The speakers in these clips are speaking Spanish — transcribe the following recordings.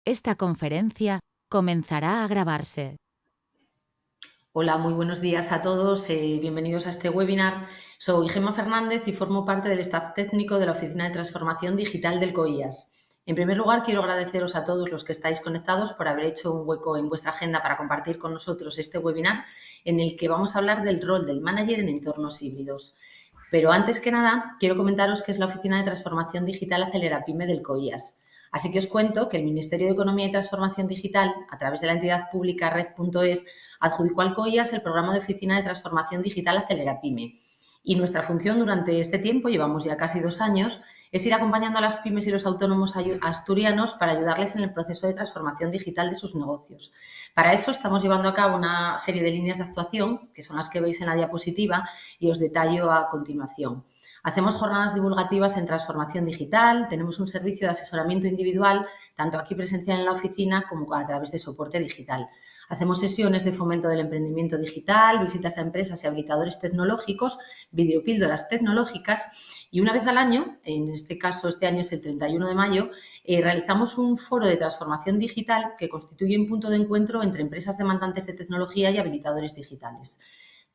Esta conferencia comenzará a grabarse. Hola, muy buenos días a todos. Bienvenidos a este webinar. Soy Gemma Fernández y formo parte del staff técnico de la Oficina de Transformación Digital del COIAS. En primer lugar, quiero agradeceros a todos los que estáis conectados por haber hecho un hueco en vuestra agenda para compartir con nosotros este webinar en el que vamos a hablar del rol del manager en entornos híbridos. Pero antes que nada, quiero comentaros que es la Oficina de Transformación Digital Acelera Pyme del COIAS. Así que os cuento que el Ministerio de Economía y Transformación Digital, a través de la entidad pública Red.es, adjudicó al COIAS el programa de Oficina de Transformación Digital Acelera Pyme. Y nuestra función durante este tiempo, llevamos ya casi 2 años, es ir acompañando a las pymes y los autónomos asturianos para ayudarles en el proceso de transformación digital de sus negocios. Para eso estamos llevando a cabo una serie de líneas de actuación, que son las que veis en la diapositiva, y os detallo a continuación. Hacemos jornadas divulgativas en transformación digital, tenemos un servicio de asesoramiento individual, tanto aquí presencial en la oficina como a través de soporte digital. Hacemos sesiones de fomento del emprendimiento digital, visitas a empresas y habilitadores tecnológicos, videopíldoras tecnológicas y una vez al año, en este caso este año es el 31 de mayo, realizamos un foro de transformación digital que constituye un punto de encuentro entre empresas demandantes de tecnología y habilitadores digitales.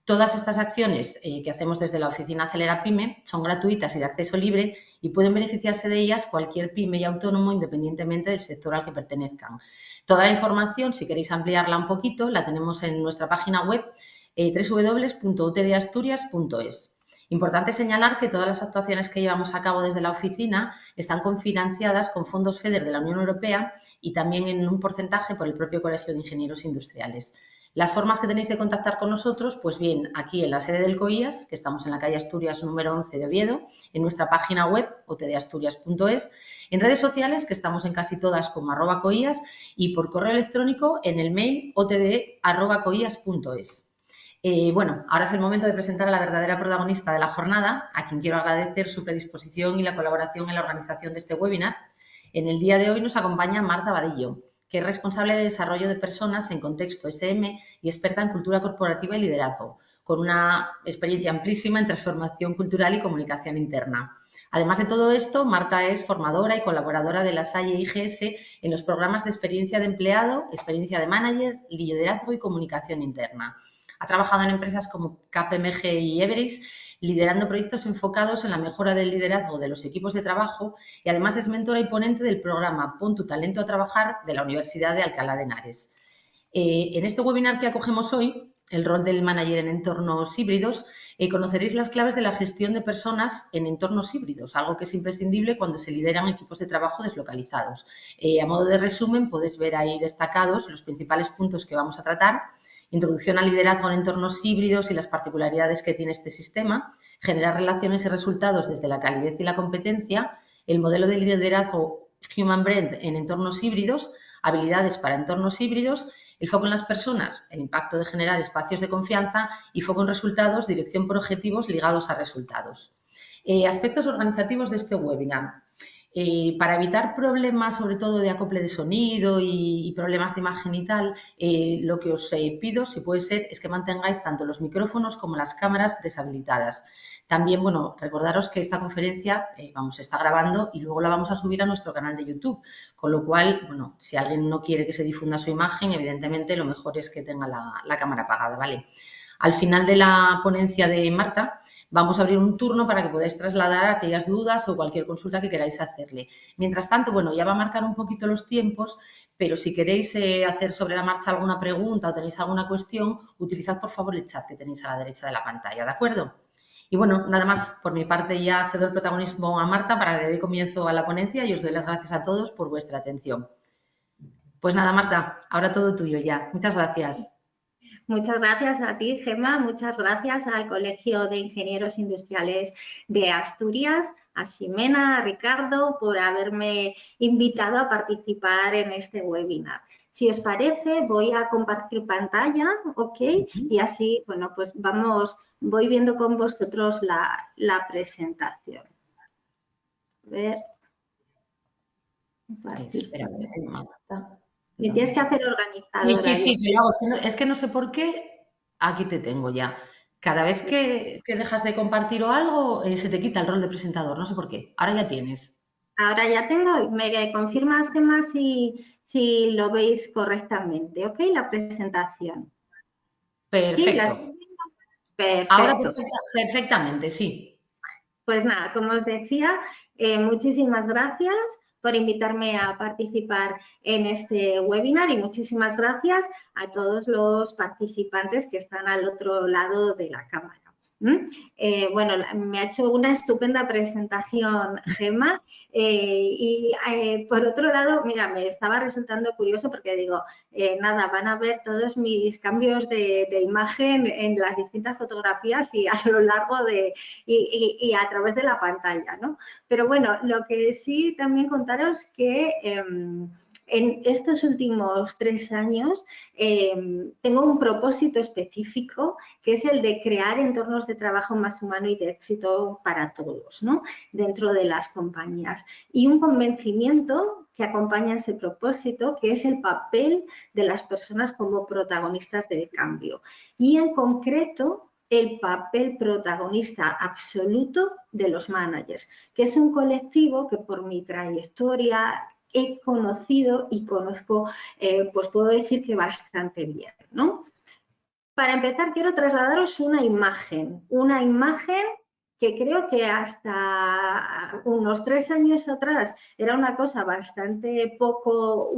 Todas estas acciones que hacemos desde la Oficina Acelera Pyme son gratuitas y de acceso libre y pueden beneficiarse de ellas cualquier pyme y autónomo independientemente del sector al que pertenezcan. Toda la información, si queréis ampliarla un poquito, la tenemos en nuestra página web www.utdasturias.es. Importante señalar que todas las actuaciones que llevamos a cabo desde la oficina están cofinanciadas con fondos FEDER de la Unión Europea y también en un porcentaje por el propio Colegio de Ingenieros Industriales. Las formas que tenéis de contactar con nosotros, pues bien, aquí en la sede del COIAS, que estamos en la calle Asturias número 11 de Oviedo, en nuestra página web, otdasturias.es, en redes sociales, que estamos en casi todas como @coias, y por correo electrónico en el mail otd@coias.es. Bueno, ahora es el momento de presentar a la verdadera protagonista de la jornada, a quien quiero agradecer su predisposición y la colaboración en la organización de este webinar. En el día de hoy nos acompaña Marta Vadillo, que es responsable de desarrollo de personas en contexto SM y experta en cultura corporativa y liderazgo, con una experiencia amplísima en transformación cultural y comunicación interna. Además de todo esto, Marta es formadora y colaboradora de la SAIE IGS en los programas de experiencia de empleado, experiencia de manager, liderazgo y comunicación interna. Ha trabajado en empresas como KPMG y Everest, liderando proyectos enfocados en la mejora del liderazgo de los equipos de trabajo y además es mentora y ponente del programa Pon tu talento a trabajar de la Universidad de Alcalá de Henares. En este webinar que acogemos hoy, el rol del manager en entornos híbridos, conoceréis las claves de la gestión de personas en entornos híbridos, algo que es imprescindible cuando se lideran equipos de trabajo deslocalizados. A modo de resumen, podéis ver ahí destacados los principales puntos que vamos a tratar: introducción al liderazgo en entornos híbridos y las particularidades que tiene este sistema, generar relaciones y resultados desde la calidez y la competencia, el modelo de liderazgo Human Brand en entornos híbridos, habilidades para entornos híbridos, el foco en las personas, el impacto de generar espacios de confianza y foco en resultados, dirección por objetivos ligados a resultados. Aspectos organizativos de este webinar. Para evitar problemas, sobre todo de acople de sonido y problemas de imagen y tal, lo que os pido, si puede ser, es que mantengáis tanto los micrófonos como las cámaras deshabilitadas. También, bueno, recordaros que esta conferencia, se está grabando y luego la vamos a subir a nuestro canal de YouTube, con lo cual, bueno, si alguien no quiere que se difunda su imagen, evidentemente lo mejor es que tenga la cámara apagada, ¿vale? Al final de la ponencia de Marta, vamos a abrir un turno para que podáis trasladar aquellas dudas o cualquier consulta que queráis hacerle. Mientras tanto, bueno, ya va a marcar un poquito los tiempos, pero si queréis hacer sobre la marcha alguna pregunta o tenéis alguna cuestión, utilizad por favor el chat que tenéis a la derecha de la pantalla, ¿de acuerdo? Y bueno, nada más, por mi parte ya cedo el protagonismo a Marta para que dé comienzo a la ponencia y os doy las gracias a todos por vuestra atención. Pues nada, Marta, ahora todo tuyo ya. Muchas gracias. Muchas gracias a ti, Gemma, muchas gracias al Colegio de Ingenieros Industriales de Asturias, a Ximena, a Ricardo, por haberme invitado a participar en este webinar. Si os parece, voy a compartir pantalla, ¿ok? Y así, bueno, pues voy viendo con vosotros la presentación. A ver. Espera, Marta. Me tienes que hacer organizadora. Sí, es que no sé por qué. Aquí te tengo ya. Cada vez que dejas de compartir o algo, se te quita el rol de presentador, no sé por qué. Ahora ya tienes. Ahora ya tengo, me confirmas, Gemma, si lo veis correctamente, ¿ok? La presentación. Sí, la Perfecto. estoy viendo. Ahora Perfecto. perfectamente, sí. Pues nada, como os decía, muchísimas gracias por invitarme a participar en este webinar y muchísimas gracias a todos los participantes que están al otro lado de la cámara. Bueno, me ha hecho una estupenda presentación Gemma y por otro lado, mira, me estaba resultando curioso porque digo, nada, van a ver todos mis cambios de imagen en las distintas fotografías y a lo largo de y a través de la pantalla, ¿no? Pero bueno, lo que sí también contaros que en estos últimos 3 años tengo un propósito específico que es el de crear entornos de trabajo más humano y de éxito para todos, ¿no? Dentro de las compañías. Y un convencimiento que acompaña ese propósito, que es el papel de las personas como protagonistas del cambio. Y en concreto, el papel protagonista absoluto de los managers, que es un colectivo que por mi trayectoria he conocido y conozco, pues puedo decir que bastante bien, ¿no? Para empezar, quiero trasladaros una imagen que creo que hasta unos 3 años atrás era una cosa bastante poco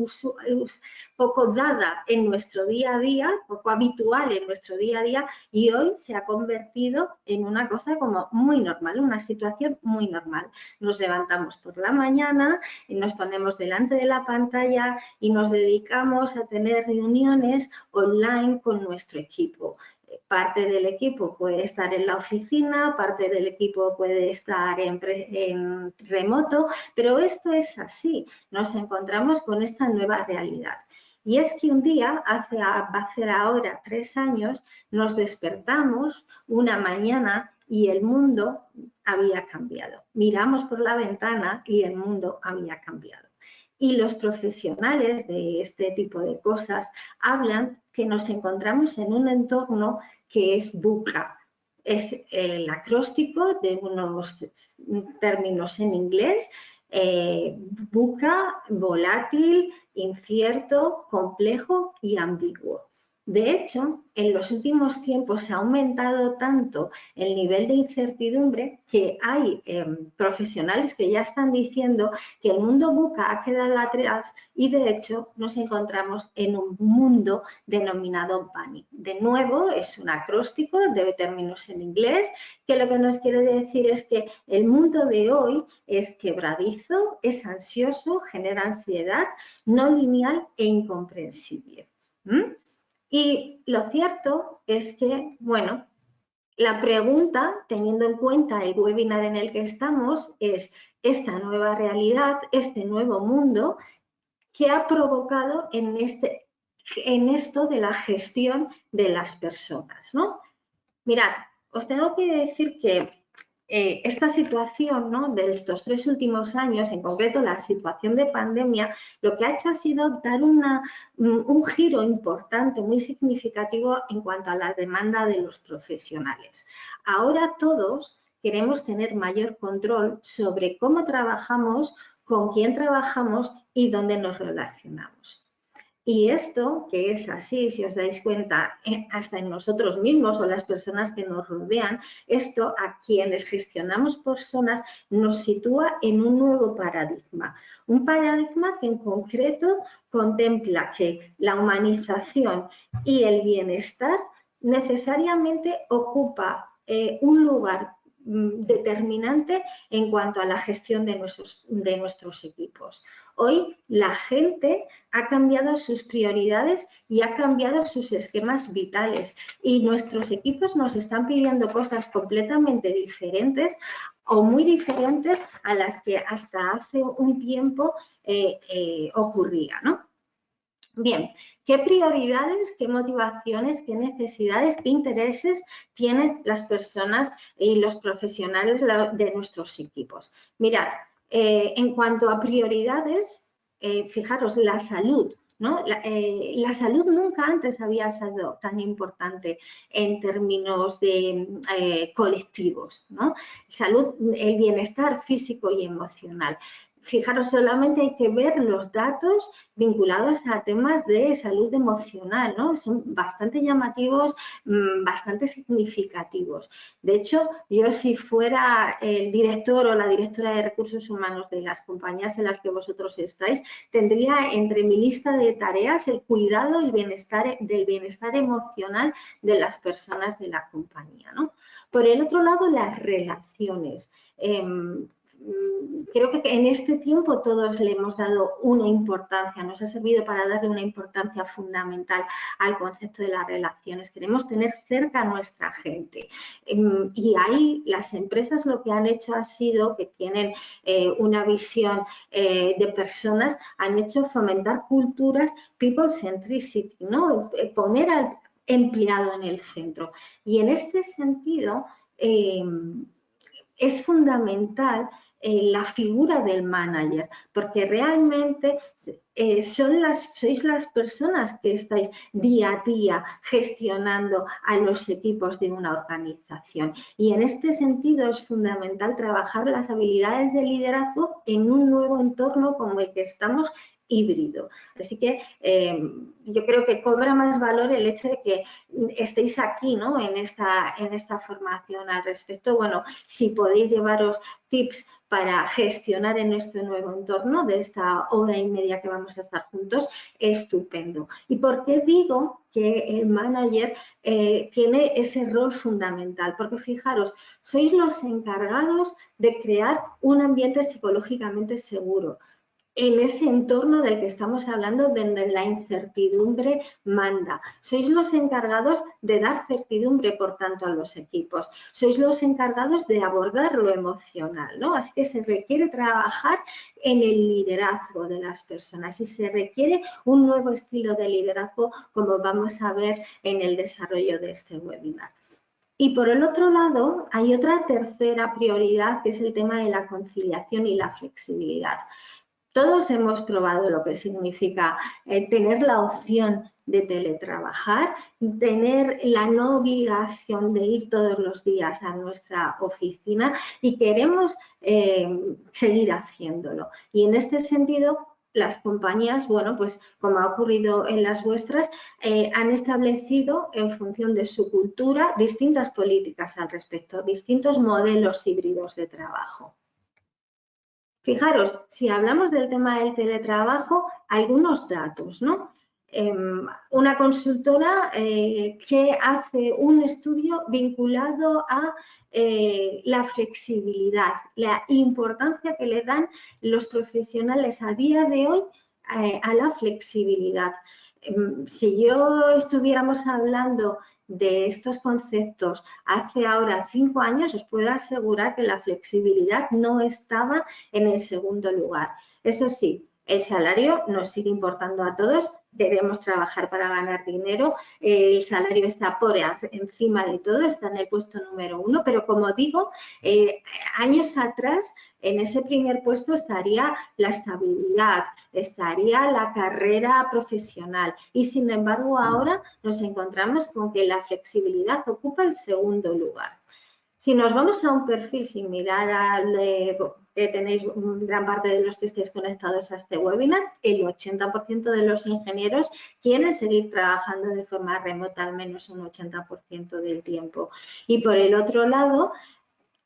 dada en nuestro día a día, poco habitual en nuestro día a día, y hoy se ha convertido en una cosa como muy normal, una situación muy normal. Nos levantamos por la mañana y nos ponemos delante de la pantalla y nos dedicamos a tener reuniones online con nuestro equipo. Parte del equipo puede estar en la oficina, parte del equipo puede estar en remoto, pero esto es así. Nos encontramos con esta nueva realidad. Y es que un día, va a hacer ahora 3 años, nos despertamos una mañana y el mundo había cambiado. Miramos por la ventana y el mundo había cambiado. Y los profesionales de este tipo de cosas hablan que nos encontramos en un entorno que es VUCA. Es el acróstico de unos términos en inglés, VUCA, volátil, incierto, complejo y ambiguo. De hecho, en los últimos tiempos se ha aumentado tanto el nivel de incertidumbre que hay profesionales que ya están diciendo que el mundo VUCA ha quedado atrás y de hecho nos encontramos en un mundo denominado BANI. De nuevo, es un acróstico de términos en inglés que lo que nos quiere decir es que el mundo de hoy es quebradizo, es ansioso, genera ansiedad, no lineal e incomprensible. Y lo cierto es que, bueno, la pregunta, teniendo en cuenta el webinar en el que estamos, es esta nueva realidad, este nuevo mundo, ¿qué ha provocado en esto de la gestión de las personas, ¿no? Mirad, os tengo que decir que esta situación, ¿no?, de estos 3 últimos años, en concreto la situación de pandemia, lo que ha hecho ha sido dar un giro importante, muy significativo en cuanto a la demanda de los profesionales. Ahora todos queremos tener mayor control sobre cómo trabajamos, con quién trabajamos y dónde nos relacionamos. Y esto, que es así, si os dais cuenta, hasta en nosotros mismos o las personas que nos rodean, esto a quienes gestionamos personas nos sitúa en un nuevo paradigma. Un paradigma que en concreto contempla que la humanización y el bienestar necesariamente ocupa un lugar determinante en cuanto a la gestión de nuestros equipos. Hoy la gente ha cambiado sus prioridades y ha cambiado sus esquemas vitales y nuestros equipos nos están pidiendo cosas completamente diferentes o muy diferentes a las que hasta hace un tiempo ocurría, ¿no? Bien, ¿qué prioridades, qué motivaciones, qué necesidades, qué intereses tienen las personas y los profesionales de nuestros equipos? Mirad, en cuanto a prioridades, fijaros, la salud, ¿no? La salud nunca antes había sido tan importante en términos de colectivos, ¿no? Salud, el bienestar físico y emocional. Fijaros, solamente hay que ver los datos vinculados a temas de salud emocional, ¿no? Son bastante llamativos, bastante significativos. De hecho, yo si fuera el director o la directora de recursos humanos de las compañías en las que vosotros estáis, tendría entre mi lista de tareas el cuidado del bienestar emocional de las personas de la compañía, ¿no? Por el otro lado, las relaciones. Creo que en este tiempo todos le hemos dado una importancia, nos ha servido para darle una importancia fundamental al concepto de las relaciones. Queremos tener cerca a nuestra gente y ahí las empresas lo que han hecho ha sido que tienen una visión de personas, han hecho fomentar culturas people centricity, ¿no? Poner al empleado en el centro. Y en este sentido es fundamental la figura del manager, porque realmente sois las personas que estáis día a día gestionando a los equipos de una organización. Y en este sentido es fundamental trabajar las habilidades de liderazgo en un nuevo entorno como el que estamos híbrido. Así que yo creo que cobra más valor el hecho de que estéis aquí, ¿no? en esta formación al respecto. Bueno, si podéis llevaros tips para gestionar en nuestro nuevo entorno de esta hora y media que vamos a estar juntos, estupendo. ¿Y por qué digo que el manager tiene ese rol fundamental? Porque fijaros, sois los encargados de crear un ambiente psicológicamente seguro en ese entorno del que estamos hablando, donde la incertidumbre manda. Sois los encargados de dar certidumbre, por tanto, a los equipos. Sois los encargados de abordar lo emocional, ¿no? Así que se requiere trabajar en el liderazgo de las personas y se requiere un nuevo estilo de liderazgo, como vamos a ver en el desarrollo de este webinar. Y por el otro lado, hay otra tercera prioridad, que es el tema de la conciliación y la flexibilidad. Todos hemos probado lo que significa tener la opción de teletrabajar, tener la no obligación de ir todos los días a nuestra oficina y queremos seguir haciéndolo. Y en este sentido, las compañías, bueno, pues como ha ocurrido en las vuestras, han establecido en función de su cultura distintas políticas al respecto, distintos modelos híbridos de trabajo. Fijaros, si hablamos del tema del teletrabajo, algunos datos, ¿no? Una consultora que hace un estudio vinculado a la flexibilidad, la importancia que le dan los profesionales a día de hoy a la flexibilidad. Si yo estuviéramos hablando de estos conceptos hace ahora 5 años, os puedo asegurar que la flexibilidad no estaba en el segundo lugar. Eso sí, el salario nos sigue importando a todos, debemos trabajar para ganar dinero, el salario está por encima de todo, está en el puesto número 1, pero como digo, años atrás en ese primer puesto estaría la estabilidad, estaría la carrera profesional y sin embargo ahora nos encontramos con que la flexibilidad ocupa el segundo lugar. Si nos vamos a un perfil similar al que tenéis gran parte de los que estéis conectados a este webinar, el 80% de los ingenieros quieren seguir trabajando de forma remota al menos un 80% del tiempo. Y por el otro lado,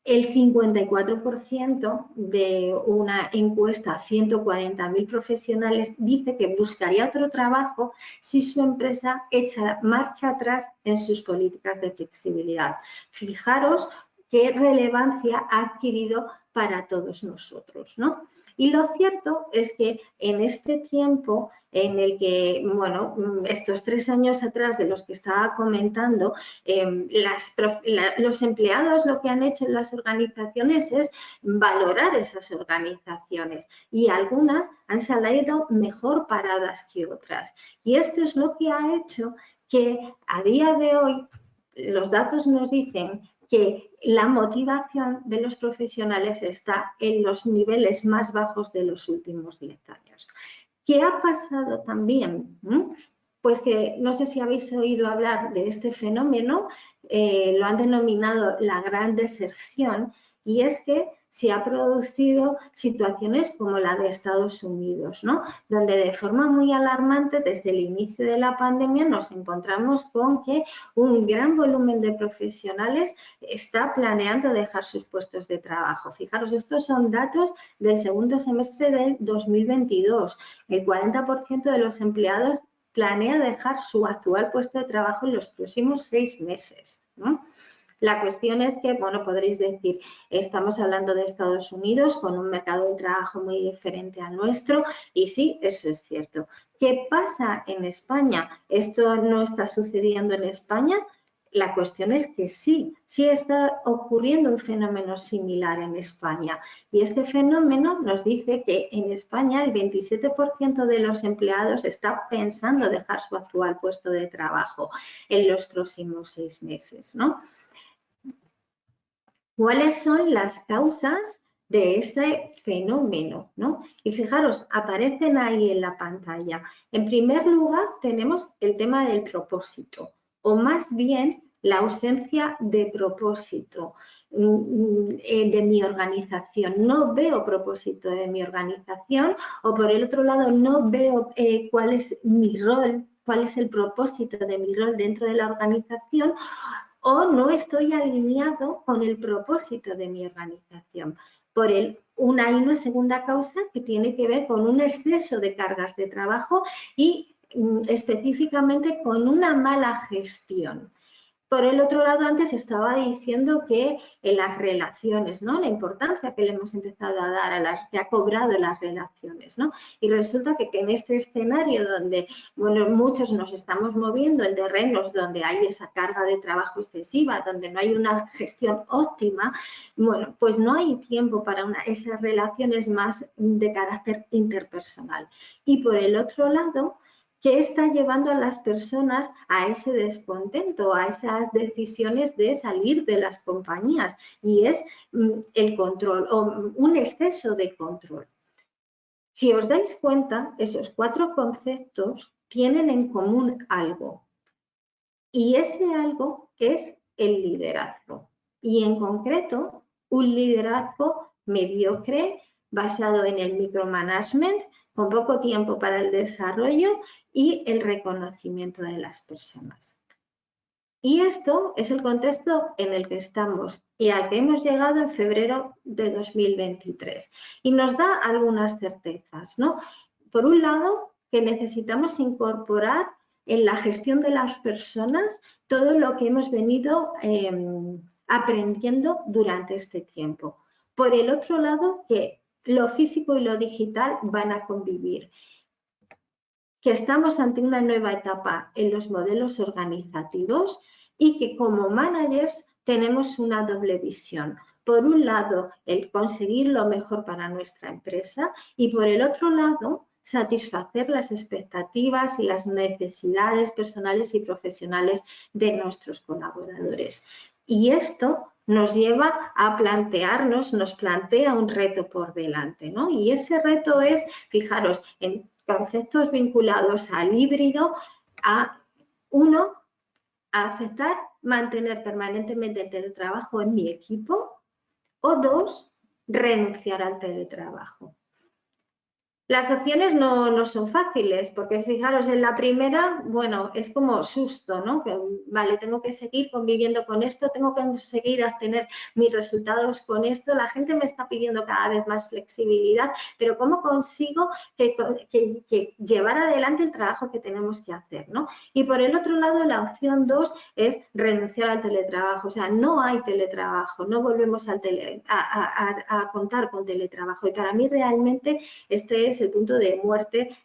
el 54% de una encuesta a 140.000 profesionales dice que buscaría otro trabajo si su empresa echa marcha atrás en sus políticas de flexibilidad. Fijaros qué relevancia ha adquirido para todos nosotros, ¿no? Y lo cierto es que en este tiempo en el que, bueno, estos 3 años atrás de los que estaba comentando, los empleados lo que han hecho en las organizaciones es valorar esas organizaciones y algunas han salido mejor paradas que otras. Y esto es lo que ha hecho que a día de hoy los datos nos dicen que la motivación de los profesionales está en los niveles más bajos de los últimos 10 años. ¿Qué ha pasado también? Pues que no sé si habéis oído hablar de este fenómeno, lo han denominado la gran deserción, y es que se ha producido situaciones como la de Estados Unidos, ¿no? Donde de forma muy alarmante desde el inicio de la pandemia nos encontramos con que un gran volumen de profesionales está planeando dejar sus puestos de trabajo. Fijaros, estos son datos del segundo semestre del 2022. El 40% de los empleados planea dejar su actual puesto de trabajo en los próximos 6 meses, ¿no? La cuestión es que, bueno, podréis decir, estamos hablando de Estados Unidos con un mercado de trabajo muy diferente al nuestro y sí, eso es cierto. ¿Qué pasa en España? ¿Esto no está sucediendo en España? La cuestión es que sí está ocurriendo un fenómeno similar en España y este fenómeno nos dice que en España el 27% de los empleados está pensando dejar su actual puesto de trabajo en los próximos 6 meses, ¿no? ¿Cuáles son las causas de este fenómeno, ¿no? Y fijaros, aparecen ahí en la pantalla. En primer lugar, tenemos el tema del propósito, o más bien la ausencia de propósito de mi organización. No veo propósito de mi organización, o por el otro lado, no veo cuál es mi rol, cuál es el propósito de mi rol dentro de la organización, o no estoy alineado con el propósito de mi organización. Hay una segunda causa que tiene que ver con un exceso de cargas de trabajo y específicamente con una mala gestión. Por el otro lado, antes estaba diciendo que en las relaciones, ¿no? La importancia que le hemos empezado a dar a las que ha cobrado las relaciones, ¿no? Y resulta que en este escenario donde, bueno, muchos nos estamos moviendo en terrenos donde hay esa carga de trabajo excesiva, donde no hay una gestión óptima, bueno, pues no hay tiempo para esas relaciones más de carácter interpersonal. Y por el otro lado, ¿qué está llevando a las personas a ese descontento, a esas decisiones de salir de las compañías? Y es el control o un exceso de control. Si os dais cuenta, esos 4 conceptos tienen en común algo. Y ese algo es el liderazgo. Y en concreto, un liderazgo mediocre basado en el micromanagement, con poco tiempo para el desarrollo y el reconocimiento de las personas. Y esto es el contexto en el que estamos y al que hemos llegado en febrero de 2023. Y nos da algunas certezas, ¿no? Por un lado, que necesitamos incorporar en la gestión de las personas todo lo que hemos venido aprendiendo durante este tiempo. Por el otro lado, que lo físico y lo digital van a convivir, que estamos ante una nueva etapa en los modelos organizativos y que como managers tenemos una doble visión. Por un lado, el conseguir lo mejor para nuestra empresa y por el otro lado, satisfacer las expectativas y las necesidades personales y profesionales de nuestros colaboradores. Y esto nos lleva a plantearnos, nos plantea un reto por delante, ¿no? Y ese reto es, fijaros, en conceptos vinculados al híbrido, a aceptar mantener permanentemente el teletrabajo en mi equipo, o 2, renunciar al teletrabajo. Las opciones no son fáciles, porque fijaros, en la primera, bueno, es como susto, ¿no? Que, vale, tengo que seguir conviviendo con esto, tengo que seguir a tener mis resultados con esto, la gente me está pidiendo cada vez más flexibilidad, pero ¿cómo consigo que llevar adelante el trabajo que tenemos que hacer, ¿no? Y por el otro lado, la opción 2 es renunciar al teletrabajo, o sea, no hay teletrabajo, no volvemos a contar con teletrabajo, y para mí realmente este es el punto de muerte,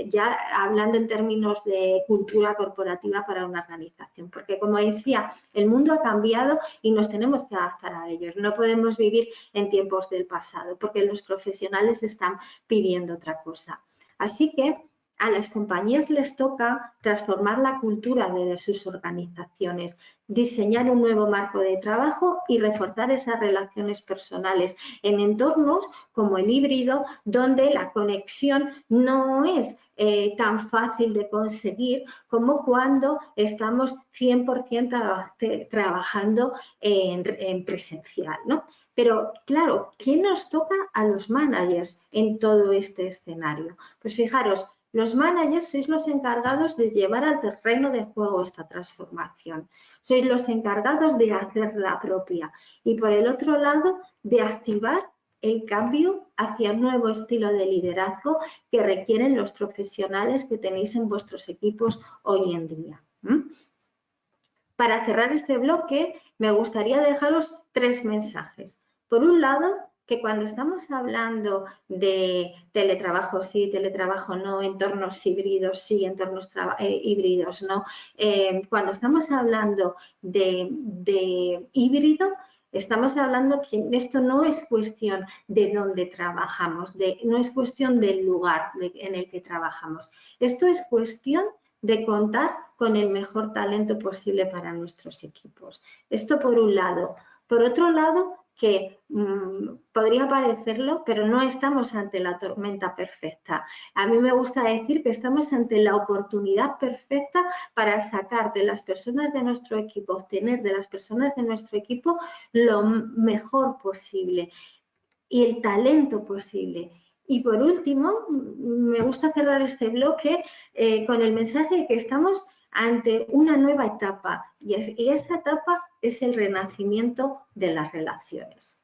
ya hablando en términos de cultura corporativa para una organización, porque como decía, el mundo ha cambiado y nos tenemos que adaptar a ellos. No podemos vivir en tiempos del pasado, porque los profesionales están pidiendo otra cosa. Así que a las compañías les toca transformar la cultura de sus organizaciones, diseñar un nuevo marco de trabajo y reforzar esas relaciones personales en entornos como el híbrido, donde la conexión no es tan fácil de conseguir como cuando estamos 100% trabajando en presencial, ¿no? Pero claro, ¿qué nos toca a los managers en todo este escenario? Pues fijaros, los managers sois los encargados de llevar al terreno de juego esta transformación. Sois los encargados de hacerla propia y por el otro lado de activar el cambio hacia un nuevo estilo de liderazgo que requieren los profesionales que tenéis en vuestros equipos hoy en día. Para cerrar este bloque, me gustaría dejaros 3 mensajes. Por un lado, que cuando estamos hablando de teletrabajo sí, teletrabajo no, entornos híbridos sí, entornos híbridos no, cuando estamos hablando de híbrido, estamos hablando que esto no es cuestión de dónde trabajamos, no es cuestión del lugar en el que trabajamos. Esto es cuestión de contar con el mejor talento posible para nuestros equipos. Esto por un lado. Por otro lado, que podría parecerlo, pero no estamos ante la tormenta perfecta. A mí me gusta decir que estamos ante la oportunidad perfecta para sacar de las personas de nuestro equipo, obtener de las personas de nuestro equipo lo mejor posible y el talento posible. Y por último, me gusta cerrar este bloque con el mensaje de que estamos ante una nueva etapa y esa etapa es el renacimiento de las relaciones.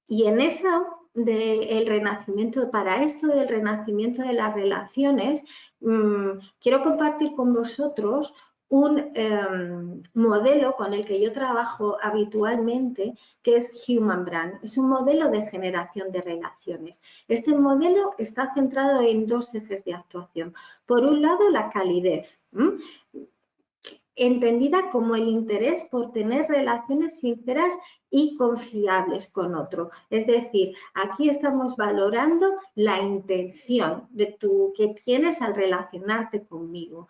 Y en esa del renacimiento, para esto del renacimiento de las relaciones, quiero compartir con vosotros un modelo con el que yo trabajo habitualmente, que es Human Brand. Es un modelo de generación de relaciones. Este modelo está centrado en 2 ejes de actuación. Por un lado, la calidez, entendida como el interés por tener relaciones sinceras y confiables con otro. Es decir, aquí estamos valorando la intención que tienes al relacionarte conmigo.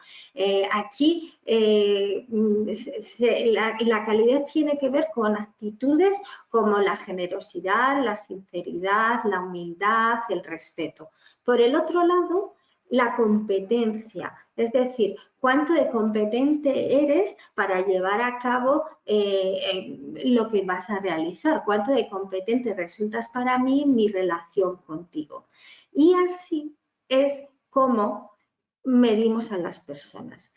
Aquí la calidad tiene que ver con actitudes como la generosidad, la sinceridad, la humildad, el respeto. Por el otro lado, la competencia, es decir, cuánto de competente eres para llevar a cabo lo que vas a realizar, cuánto de competente resultas para mí en mi relación contigo. Y así es como medimos a las personas.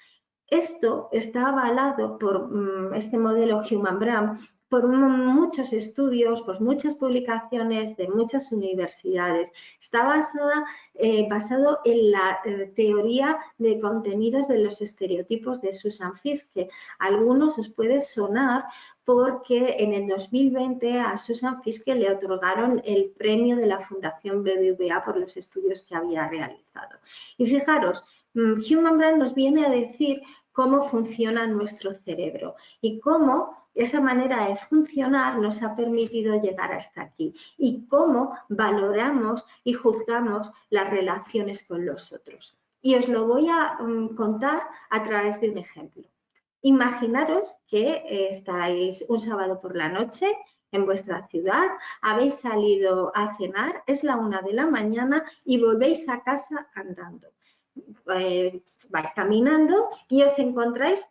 Esto está avalado por este modelo Human Brand por muchos estudios, por muchas publicaciones de muchas universidades. Está basado en la teoría de contenidos de los estereotipos de Susan Fiske. Algunos os puede sonar porque en el 2020 a Susan Fiske le otorgaron el premio de la Fundación BBVA por los estudios que había realizado. Y fijaros, Human Brand nos viene a decir cómo funciona nuestro cerebro y cómo esa manera de funcionar nos ha permitido llegar hasta aquí y cómo valoramos y juzgamos las relaciones con los otros. Y os lo voy a contar a través de un ejemplo. Imaginaros que estáis un sábado por la noche en vuestra ciudad, habéis salido a cenar, es la 1 de la mañana y volvéis a casa andando. Vais caminando y os encontráis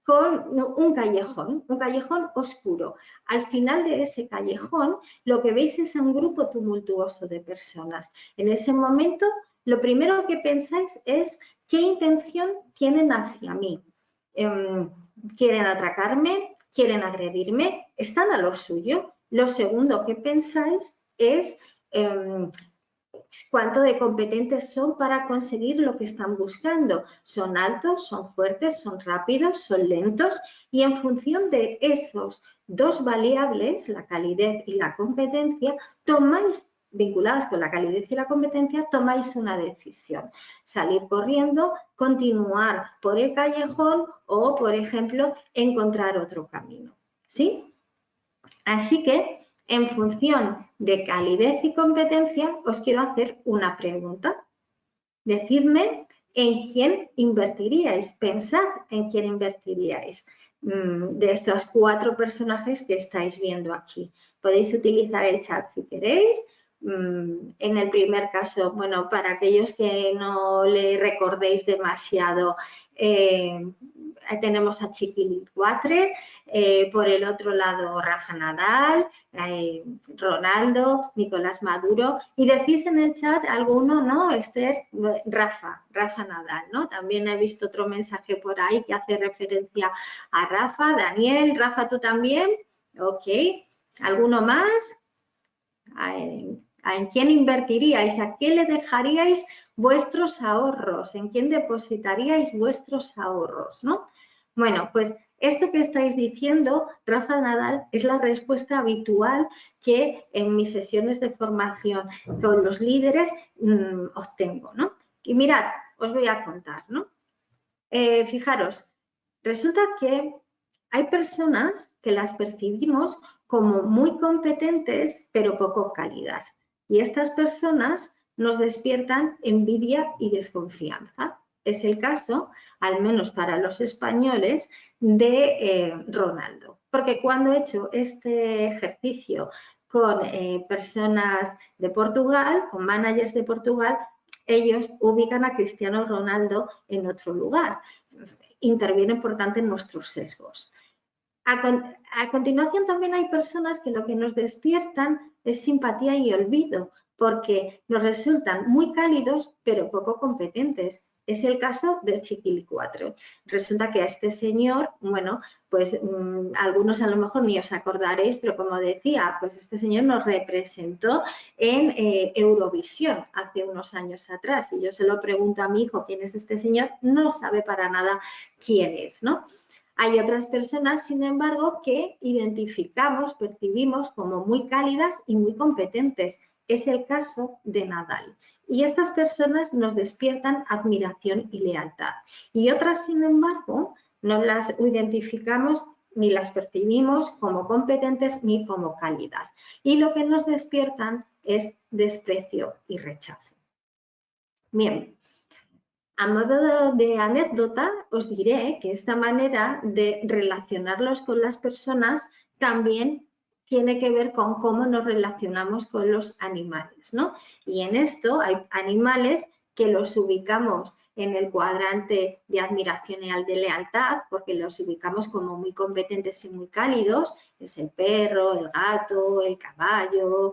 con un callejón oscuro. Al final de ese callejón lo que veis es un grupo tumultuoso de personas. En ese momento lo primero que pensáis es qué intención tienen hacia mí. ¿Quieren atracarme? ¿Quieren agredirme? ¿Están a lo suyo? Lo segundo que pensáis es cuánto de competentes son para conseguir lo que están buscando. Son altos, son fuertes, son rápidos, son lentos y en función de esos 2 variables, la calidez y la competencia, vinculadas con la calidez y la competencia, tomáis una decisión. Salir corriendo, continuar por el callejón o, por ejemplo, encontrar otro camino. ¿Sí? Así que, en función de calidez y competencia, os quiero hacer una pregunta. Decidme en quién invertiríais, pensad en quién invertiríais de estos 4 personajes que estáis viendo aquí. Podéis utilizar el chat si queréis. En el primer caso, bueno, para aquellos que no le recordéis demasiado, tenemos a Chiquilicuatre, por el otro lado Rafa Nadal, Ronaldo, Nicolás Maduro, y decís en el chat alguno, ¿no? Esther, Rafa Nadal, ¿no? También he visto otro mensaje por ahí que hace referencia a Rafa. Daniel, Rafa, ¿tú también? Ok. ¿Alguno más? ¿En quién invertiríais? ¿A qué le dejaríais vuestros ahorros? ¿En quién depositaríais vuestros ahorros? ¿No? Bueno, pues esto que estáis diciendo, Rafa Nadal, es la respuesta habitual que en mis sesiones de formación con los líderes obtengo, ¿no? Y mirad, os voy a contar, ¿no? Fijaros, resulta que hay personas que las percibimos como muy competentes, pero poco cálidas. Y estas personas nos despiertan envidia y desconfianza. Es el caso, al menos para los españoles, de Ronaldo. Porque cuando he hecho este ejercicio con personas de Portugal, con managers de Portugal, ellos ubican a Cristiano Ronaldo en otro lugar. Intervienen, por tanto, en nuestros sesgos. A continuación también hay personas que lo que nos despiertan es simpatía y olvido, porque nos resultan muy cálidos pero poco competentes. Es el caso del Chiquilicuatre. Resulta que a este señor, bueno, pues algunos a lo mejor ni os acordaréis, pero como decía, pues este señor nos representó en Eurovisión hace unos años atrás. Y yo se lo pregunto a mi hijo quién es este señor, no sabe para nada quién es, ¿no? Hay otras personas, sin embargo, que identificamos, percibimos como muy cálidas y muy competentes. Es el caso de Nadal. Y estas personas nos despiertan admiración y lealtad. Y otras, sin embargo, no las identificamos ni las percibimos como competentes ni como cálidas. Y lo que nos despiertan es desprecio y rechazo. Bien. A modo de anécdota, os diré que esta manera de relacionarlos con las personas también tiene que ver con cómo nos relacionamos con los animales, ¿no? Y en esto hay animales que los ubicamos en el cuadrante de admiración y de lealtad, porque los ubicamos como muy competentes y muy cálidos, es el perro, el gato, el caballo.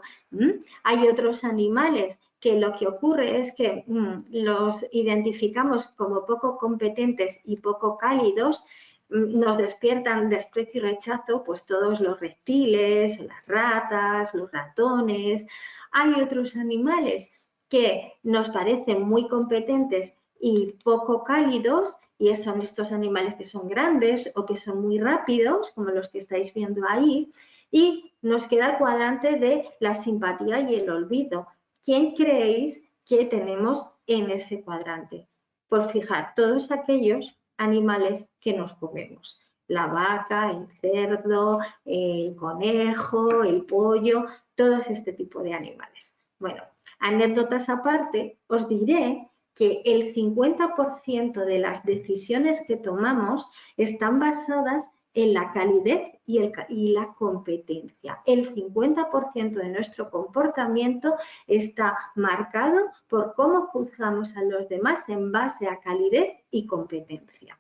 Hay otros animales que lo que ocurre es que los identificamos como poco competentes y poco cálidos, nos despiertan desprecio y rechazo, pues todos los reptiles, las ratas, los ratones. Hay otros animales que nos parecen muy competentes y poco cálidos, y son estos animales que son grandes o que son muy rápidos, como los que estáis viendo ahí, y nos queda el cuadrante de la simpatía y el olvido. ¿Quién creéis que tenemos en ese cuadrante? Por fijar, todos aquellos animales que nos comemos. La vaca, el cerdo, el conejo, el pollo, todos este tipo de animales. Bueno, anécdotas aparte, os diré que el 50% de las decisiones que tomamos están basadas en la calidez y la competencia. El 50% de nuestro comportamiento está marcado por cómo juzgamos a los demás en base a calidez y competencia.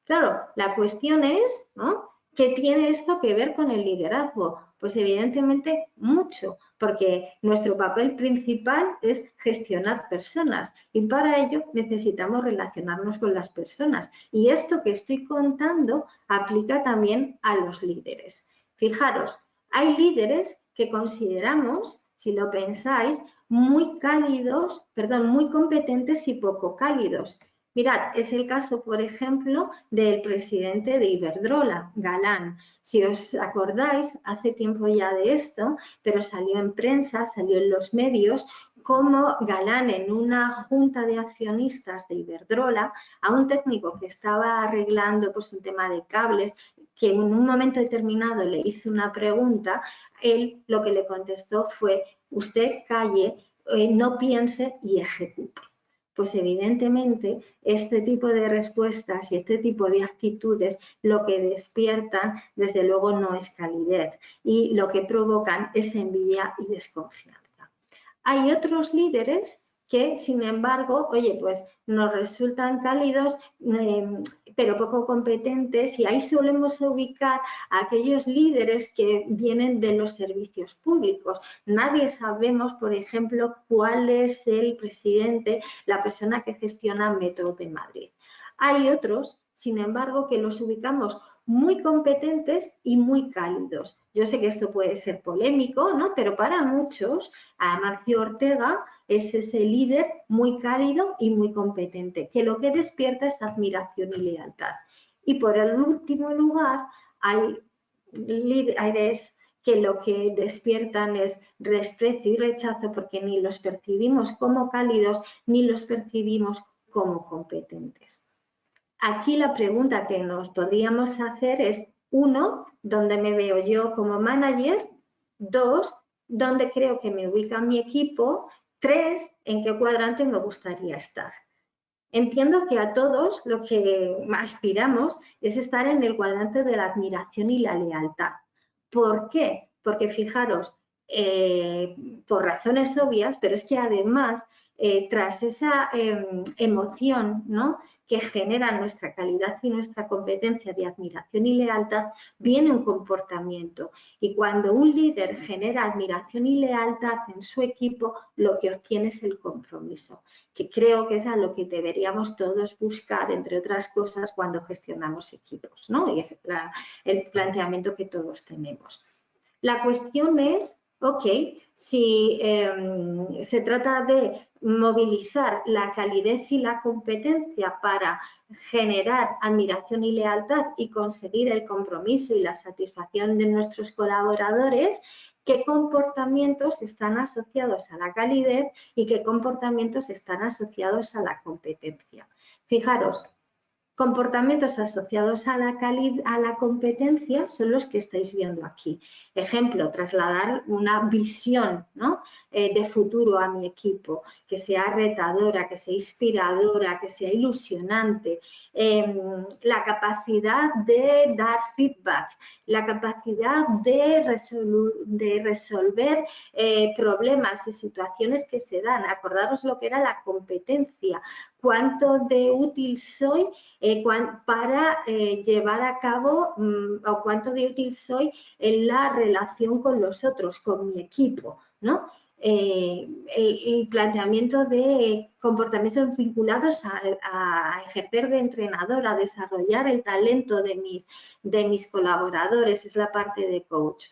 Claro, la cuestión es, ¿no?, ¿qué tiene esto que ver con el liderazgo? Pues evidentemente mucho, porque nuestro papel principal es gestionar personas y para ello necesitamos relacionarnos con las personas. Y esto que estoy contando aplica también a los líderes. Fijaros, hay líderes que consideramos, si lo pensáis, muy competentes y poco cálidos. Mirad, es el caso, por ejemplo, del presidente de Iberdrola, Galán. Si os acordáis, hace tiempo ya de esto, pero salió en prensa, salió en los medios, como Galán en una junta de accionistas de Iberdrola, a un técnico que estaba arreglando pues, un tema de cables, que en un momento determinado le hizo una pregunta, él lo que le contestó fue: usted calle, no piense y ejecute. Pues evidentemente este tipo de respuestas y este tipo de actitudes lo que despiertan desde luego no es calidez y lo que provocan es envidia y desconfianza. Hay otros líderes que, sin embargo, oye, pues nos resultan cálidos, pero poco competentes, y ahí solemos ubicar a aquellos líderes que vienen de los servicios públicos. Nadie sabemos, por ejemplo, cuál es el presidente, la persona que gestiona Metro de Madrid. Hay otros, sin embargo, que los ubicamos muy competentes y muy cálidos. Yo sé que esto puede ser polémico, ¿no? Pero para muchos, Amancio Ortega es ese líder muy cálido y muy competente, que lo que despierta es admiración y lealtad. Y por el último lugar, hay líderes que lo que despiertan es desprecio y rechazo, porque ni los percibimos como cálidos ni los percibimos como competentes. Aquí la pregunta que nos podríamos hacer es, 1, ¿dónde me veo yo como manager? 2, ¿dónde creo que me ubica mi equipo? 3, ¿en qué cuadrante me gustaría estar? Entiendo que a todos lo que aspiramos es estar en el cuadrante de la admiración y la lealtad. ¿Por qué? Porque fijaros, por razones obvias, pero es que además, tras esa emoción, ¿no?, que genera nuestra calidad y nuestra competencia de admiración y lealtad, viene un comportamiento. Y cuando un líder genera admiración y lealtad en su equipo, lo que obtiene es el compromiso, que creo que es a lo que deberíamos todos buscar, entre otras cosas, cuando gestionamos equipos, ¿no? Y es el planteamiento que todos tenemos. La cuestión es, ok, si se trata de movilizar la calidez y la competencia para generar admiración y lealtad y conseguir el compromiso y la satisfacción de nuestros colaboradores, ¿qué comportamientos están asociados a la calidez y qué comportamientos están asociados a la competencia? Fijaros, comportamientos asociados a la competencia son los que estáis viendo aquí. Ejemplo, trasladar una visión, ¿no?, de futuro a mi equipo, que sea retadora, que sea inspiradora, que sea ilusionante. La capacidad de dar feedback, la capacidad de resolver problemas y situaciones que se dan. Acordaros lo que era la competencia. Cuánto de útil soy para llevar a cabo o cuánto de útil soy en la relación con los otros, con mi equipo, ¿no? El planteamiento de comportamientos vinculados a ejercer de entrenador, a desarrollar el talento de mis colaboradores, es la parte de coach.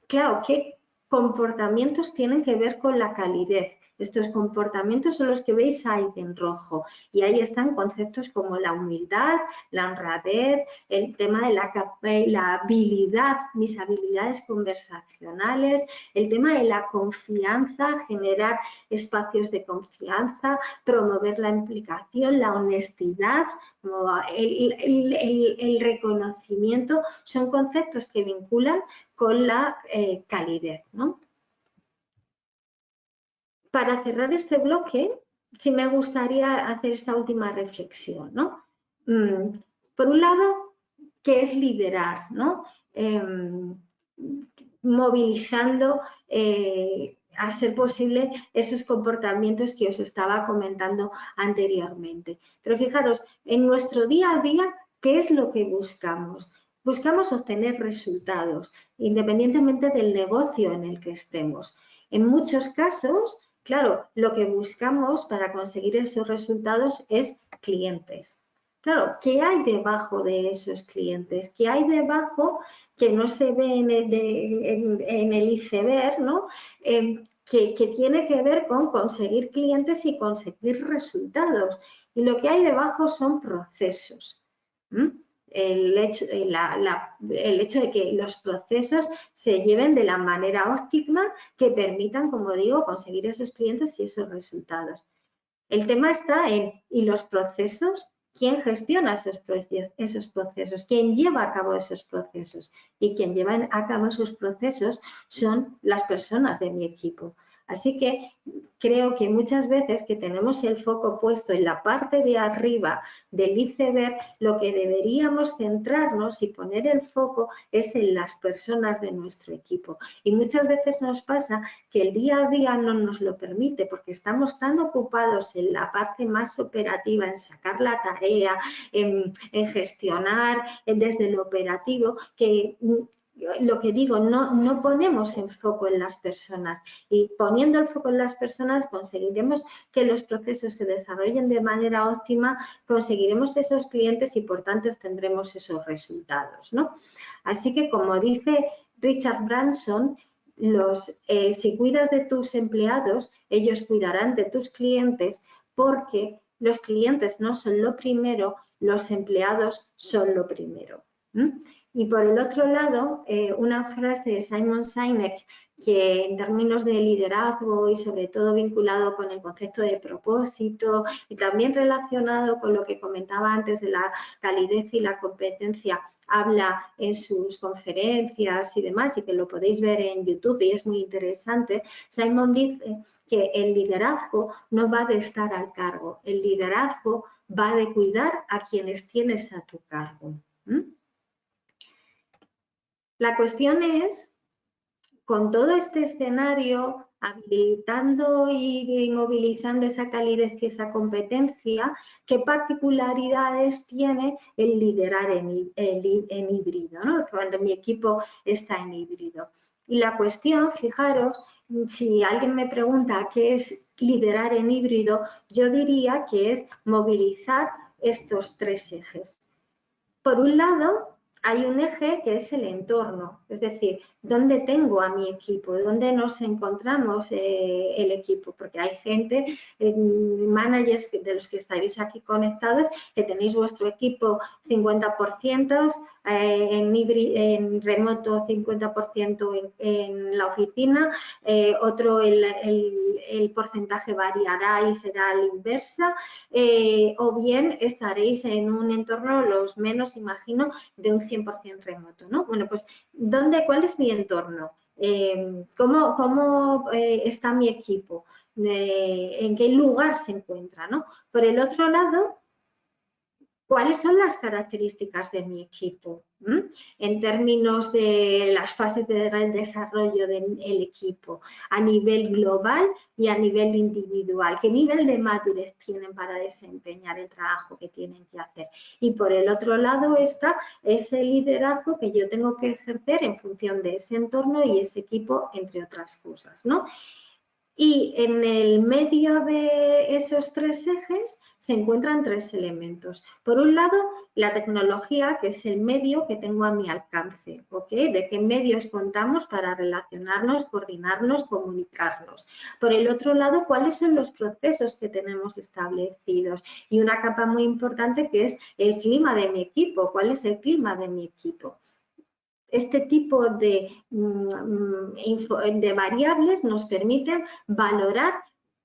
Claro, ¿qué comportamientos tienen que ver con la calidez? Estos comportamientos son los que veis ahí en rojo, y ahí están conceptos como la humildad, la honradez, el tema de la habilidad, mis habilidades conversacionales, el tema de la confianza, generar espacios de confianza, promover la implicación, la honestidad, el reconocimiento, son conceptos que vinculan con la calidez, ¿no? Para cerrar este bloque, sí me gustaría hacer esta última reflexión, ¿no? Por un lado, ¿qué es liderar, ¿no? Movilizando a ser posible esos comportamientos que os estaba comentando anteriormente. Pero fijaros, en nuestro día a día, ¿qué es lo que buscamos? Buscamos obtener resultados, independientemente del negocio en el que estemos. En muchos casos, claro, lo que buscamos para conseguir esos resultados es clientes. Claro, ¿qué hay debajo de esos clientes? ¿Qué hay debajo que no se ve en el iceberg, ¿no? Que tiene que ver con conseguir clientes y conseguir resultados. Y lo que hay debajo son procesos. El hecho de que los procesos se lleven de la manera óptima que permitan, como digo, conseguir esos clientes y esos resultados. El tema está en, ¿y los procesos? ¿Quién gestiona esos procesos? ¿Quién lleva a cabo esos procesos? Y quien lleva a cabo esos procesos son las personas de mi equipo. Así que creo que muchas veces que tenemos el foco puesto en la parte de arriba del iceberg, lo que deberíamos centrarnos y poner el foco es en las personas de nuestro equipo. Y muchas veces nos pasa que el día a día no nos lo permite porque estamos tan ocupados en la parte más operativa, en sacar la tarea, en gestionar desde lo operativo, que lo que digo, no ponemos el foco en las personas, y poniendo el foco en las personas conseguiremos que los procesos se desarrollen de manera óptima, conseguiremos esos clientes y por tanto obtendremos esos resultados, ¿no? Así que, como dice Richard Branson, si cuidas de tus empleados, ellos cuidarán de tus clientes, porque los clientes no son lo primero, los empleados son lo primero. Y por el otro lado, una frase de Simon Sinek, que en términos de liderazgo y sobre todo vinculado con el concepto de propósito y también relacionado con lo que comentaba antes de la calidez y la competencia, habla en sus conferencias y demás, y que lo podéis ver en YouTube y es muy interesante. Simon dice que el liderazgo no va de estar al cargo, el liderazgo va de cuidar a quienes tienes a tu cargo. La cuestión es, con todo este escenario, habilitando y movilizando esa calidez y esa competencia, ¿qué particularidades tiene el liderar en híbrido, ¿no? Cuando mi equipo está en híbrido? Y la cuestión, fijaros, si alguien me pregunta qué es liderar en híbrido, yo diría que es movilizar estos tres ejes. Por un lado, hay un eje que es el entorno, es decir, dónde tengo a mi equipo, dónde nos encontramos el equipo, porque hay gente, managers de los que estaréis aquí conectados, que tenéis vuestro equipo 50% en remoto, 50% en la oficina, otro el porcentaje variará y será a la inversa, o bien estaréis en un entorno, los menos imagino, de un 100% remoto, ¿no? Bueno, pues, ¿cuál es mi entorno? ¿Cómo está mi equipo? ¿En qué lugar se encuentra, ¿no? Por el otro lado, ¿cuáles son las características de mi equipo? En términos de las fases de desarrollo del equipo, a nivel global y a nivel individual. ¿Qué nivel de madurez tienen para desempeñar el trabajo que tienen que hacer? Y por el otro lado está ese liderazgo que yo tengo que ejercer en función de ese entorno y ese equipo, entre otras cosas, ¿no? Y en el medio de esos tres ejes se encuentran tres elementos. Por un lado, la tecnología, que es el medio que tengo a mi alcance, ¿ok? De qué medios contamos para relacionarnos, coordinarnos, comunicarnos. Por el otro lado, cuáles son los procesos que tenemos establecidos. Y una capa muy importante que es el clima de mi equipo. ¿Cuál es el clima de mi equipo? Este tipo de variables nos permiten valorar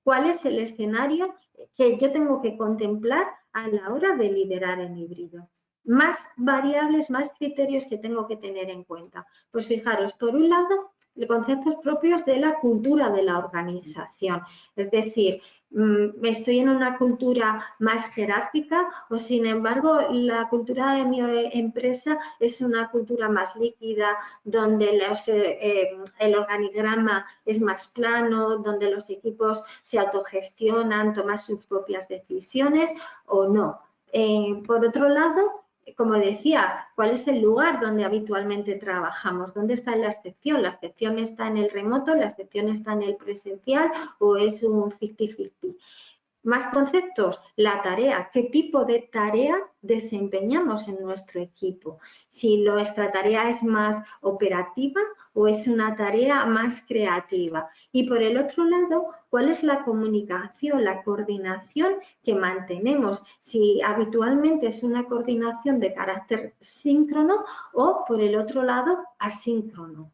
cuál es el escenario que yo tengo que contemplar a la hora de liderar en híbrido. Más variables, más criterios que tengo que tener en cuenta. Pues fijaros, por un lado, conceptos propios de la cultura de la organización. Es decir, estoy en una cultura más jerárquica o, sin embargo, la cultura de mi empresa es una cultura más líquida, donde el organigrama es más plano, donde los equipos se autogestionan, toman sus propias decisiones o no. Por otro lado, como decía, ¿cuál es el lugar donde habitualmente trabajamos? ¿Dónde está la excepción? ¿La excepción está en el remoto? ¿La excepción está en el presencial? ¿O es un 50-50? Más conceptos, la tarea. ¿Qué tipo de tarea desempeñamos en nuestro equipo? Si nuestra tarea es más operativa o es una tarea más creativa. Y por el otro lado, ¿cuál es la comunicación, la coordinación que mantenemos? Si habitualmente es una coordinación de carácter síncrono o, por el otro lado, asíncrono.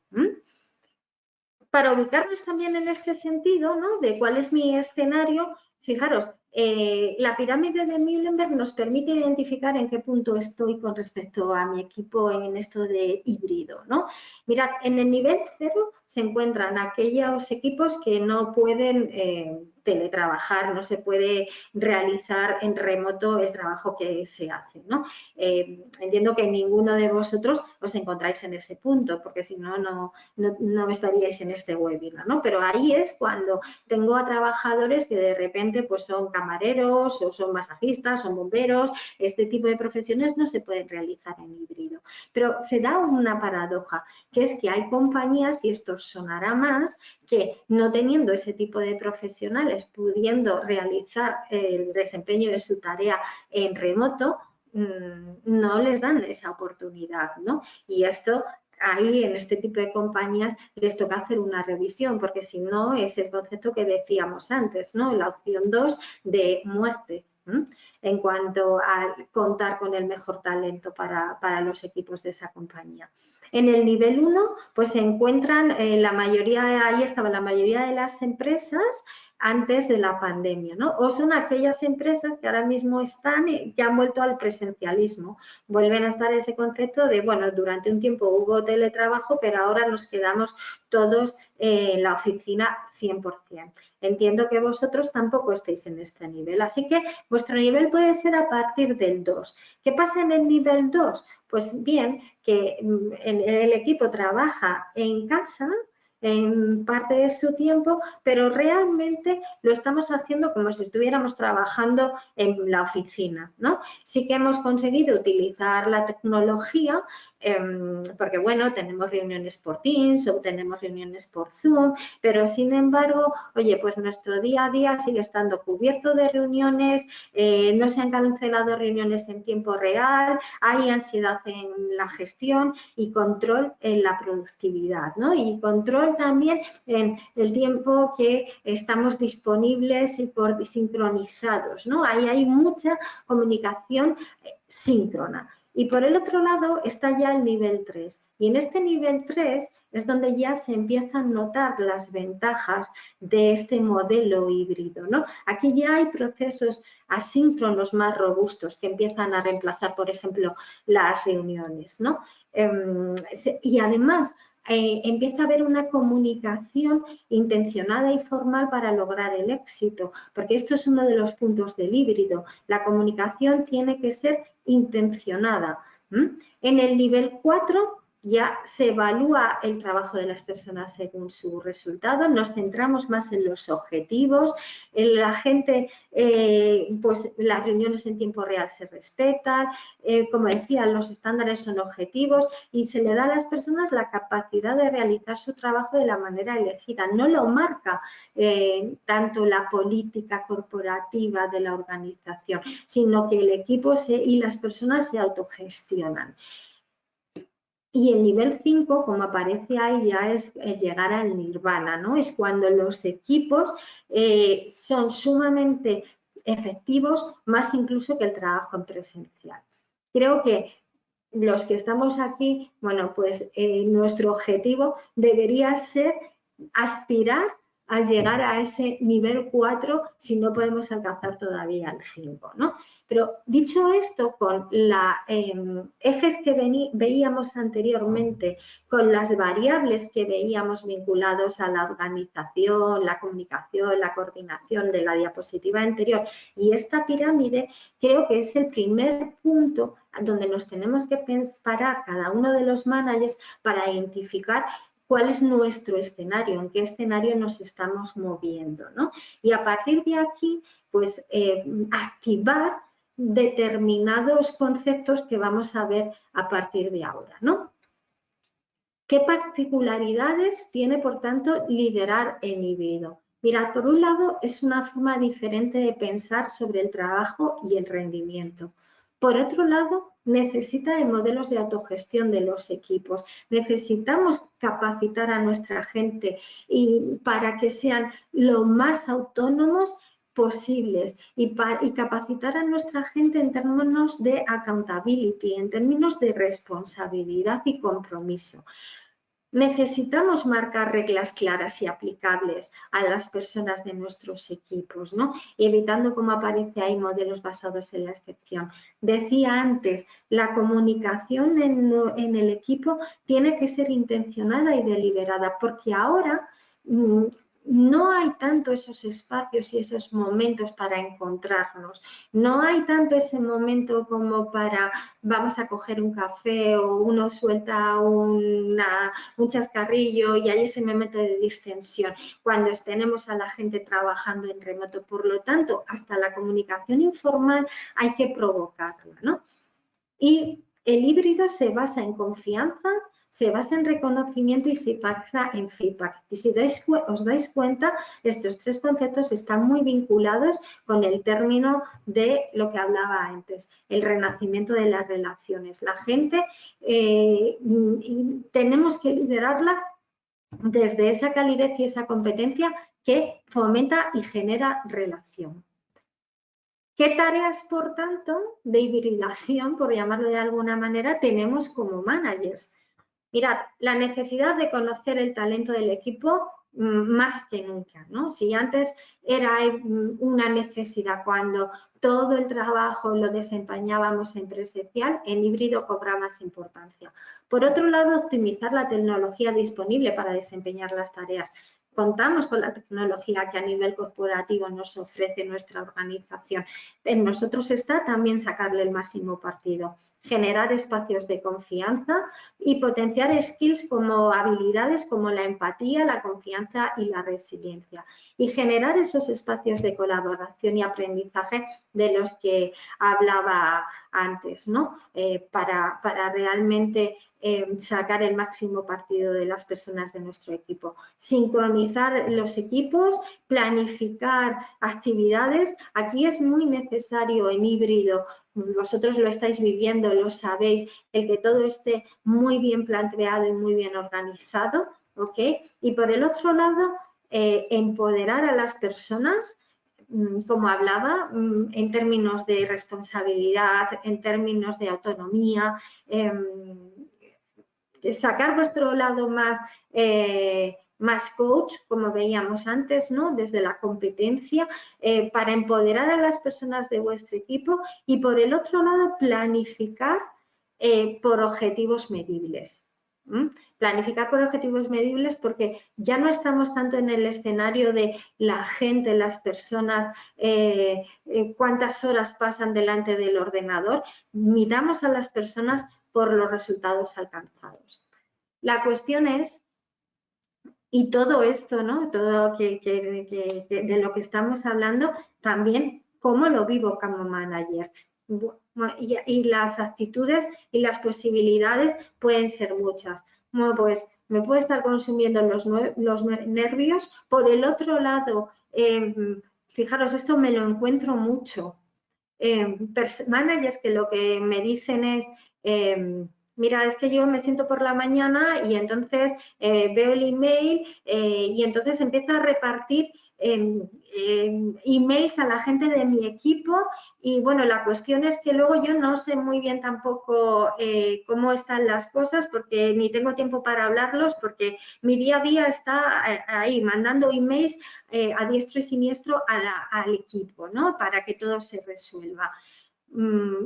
Para ubicarnos también en este sentido, ¿no? De cuál es mi escenario, fijaros, La pirámide de Muhlenberg nos permite identificar en qué punto estoy con respecto a mi equipo en esto de híbrido, ¿no? Mirad, en el nivel 0 se encuentran aquellos equipos que no pueden teletrabajar, no se puede realizar en remoto el trabajo que se hace, ¿no? Entiendo que ninguno de vosotros os encontráis en ese punto, porque si no, no estaríais en este webinar, ¿no? Pero ahí es cuando tengo a trabajadores que de repente pues son camareros o son masajistas, son bomberos, este tipo de profesiones no se pueden realizar en híbrido. Pero se da una paradoja, que es que hay compañías, y esto sonará más, que no teniendo ese tipo de profesionales, pudiendo realizar el desempeño de su tarea en remoto, no les dan esa oportunidad, ¿no? Y esto ahí en este tipo de compañías les toca hacer una revisión, porque si no es el concepto que decíamos antes, ¿no? La opción 2 de muerte, ¿eh? En cuanto a contar con el mejor talento para los equipos de esa compañía. En el nivel 1, pues se encuentran la mayoría, ahí estaba la mayoría de las empresas antes de la pandemia, ¿no? O son aquellas empresas que ahora mismo están, que han vuelto al presencialismo, vuelven a estar ese concepto de, bueno, durante un tiempo hubo teletrabajo, pero ahora nos quedamos todos en la oficina 100%. Entiendo que vosotros tampoco estéis en este nivel, así que vuestro nivel puede ser a partir del 2. ¿Qué pasa en el nivel 2? Pues bien, que el equipo trabaja en casa en parte de su tiempo, pero realmente lo estamos haciendo como si estuviéramos trabajando en la oficina, ¿no? Sí que hemos conseguido utilizar la tecnología porque, bueno, tenemos reuniones por Teams o tenemos reuniones por Zoom, pero sin embargo, oye, pues nuestro día a día sigue estando cubierto de reuniones, no se han cancelado reuniones en tiempo real, hay ansiedad en la gestión y control en la productividad, ¿no? Y control también en el tiempo que estamos disponibles y sincronizados, ¿no? Ahí hay mucha comunicación síncrona. Y por el otro lado está ya el nivel 3. Y en este nivel 3 es donde ya se empiezan a notar las ventajas de este modelo híbrido, ¿no? Aquí ya hay procesos asíncronos más robustos que empiezan a reemplazar, por ejemplo, las reuniones, ¿no? Y además empieza a haber una comunicación intencionada y formal para lograr el éxito, porque esto es uno de los puntos del híbrido. La comunicación tiene que ser intencionada. En el nivel 4 ya se evalúa el trabajo de las personas según su resultado, nos centramos más en los objetivos, la gente, pues las reuniones en tiempo real se respetan, como decía, los estándares son objetivos y se le da a las personas la capacidad de realizar su trabajo de la manera elegida, no lo marca tanto la política corporativa de la organización, sino que el equipo y las personas se autogestionan. Y el nivel 5, como aparece ahí, ya es el llegar al nirvana, ¿no? Es cuando los equipos son sumamente efectivos, más incluso que el trabajo en presencial. Creo que los que estamos aquí, bueno, pues nuestro objetivo debería ser aspirar a llegar a ese nivel 4 si no podemos alcanzar todavía el 5, ¿no? Pero dicho esto, con los ejes que veíamos anteriormente, con las variables que veíamos vinculados a la organización, la comunicación, la coordinación de la diapositiva anterior y esta pirámide, creo que es el primer punto donde nos tenemos que parar cada uno de los managers para identificar cuál es nuestro escenario, en qué escenario nos estamos moviendo, ¿no? Y a partir de aquí, pues activar determinados conceptos que vamos a ver a partir de ahora, ¿no? ¿Qué particularidades tiene, por tanto, liderar en híbrido? Mirad, por un lado, es una forma diferente de pensar sobre el trabajo y el rendimiento. Por otro lado, necesita de modelos de autogestión de los equipos. Necesitamos capacitar a nuestra gente para que sean lo más autónomos posibles y capacitar a nuestra gente en términos de accountability, en términos de responsabilidad y compromiso. necesitamos marcar reglas claras y aplicables a las personas de nuestros equipos, ¿no? Evitando, como aparece ahí, modelos basados en la excepción. Decía antes, la comunicación en el equipo tiene que ser intencionada y deliberada, porque ahora no hay tanto esos espacios y esos momentos para encontrarnos. No hay tanto ese momento como para vamos a coger un café o uno suelta un chascarrillo y hay ese momento de distensión cuando tenemos a la gente trabajando en remoto. Por lo tanto, hasta la comunicación informal hay que provocarla, ¿no? Y el híbrido se basa en confianza, se basa en reconocimiento y se basa en feedback. Y si os dais cuenta, estos tres conceptos están muy vinculados con el término de lo que hablaba antes, el renacimiento de las relaciones. La gente tenemos que liderarla desde esa calidez y esa competencia que fomenta y genera relación. ¿Qué tareas, por tanto, de hibridación, por llamarlo de alguna manera, tenemos como managers? Mirad, la necesidad de conocer el talento del equipo más que nunca, ¿no? Si antes era una necesidad cuando todo el trabajo lo desempeñábamos en presencial, en híbrido cobra más importancia. Por otro lado, optimizar la tecnología disponible para desempeñar las tareas. Contamos con la tecnología que a nivel corporativo nos ofrece nuestra organización. En nosotros está también sacarle el máximo partido, generar espacios de confianza y potenciar skills como habilidades como la empatía, la confianza y la resiliencia. Y generar esos espacios de colaboración y aprendizaje de los que hablaba antes, ¿no? Para realmente sacar el máximo partido de las personas de nuestro equipo. Sincronizar los equipos, planificar actividades. Aquí es muy necesario en híbrido, vosotros lo estáis viviendo, lo sabéis, el que todo esté muy bien planteado y muy bien organizado, ¿ok? Y por el otro lado, empoderar a las personas, como hablaba, en términos de responsabilidad, en términos de autonomía, sacar vuestro lado más coach, como veíamos antes, ¿no? Desde la competencia, para empoderar a las personas de vuestro equipo y por el otro lado planificar por objetivos medibles. Planificar por objetivos medibles porque ya no estamos tanto en el escenario de la gente, las personas, cuántas horas pasan delante del ordenador, midamos a las personas por los resultados alcanzados. La cuestión es, y todo esto, ¿no? Todo de lo que estamos hablando, también cómo lo vivo como manager. Y las actitudes y las posibilidades pueden ser muchas. Bueno, pues me puede estar consumiendo los nervios. Por el otro lado, fijaros, esto me lo encuentro mucho. Managers que lo que me dicen es, mira, es que yo me siento por la mañana y entonces veo el email y entonces empiezo a repartir emails a la gente de mi equipo y bueno, la cuestión es que luego yo no sé muy bien tampoco cómo están las cosas porque ni tengo tiempo para hablarlos porque mi día a día está ahí mandando emails a diestro y siniestro al equipo, ¿no? Para que todo se resuelva.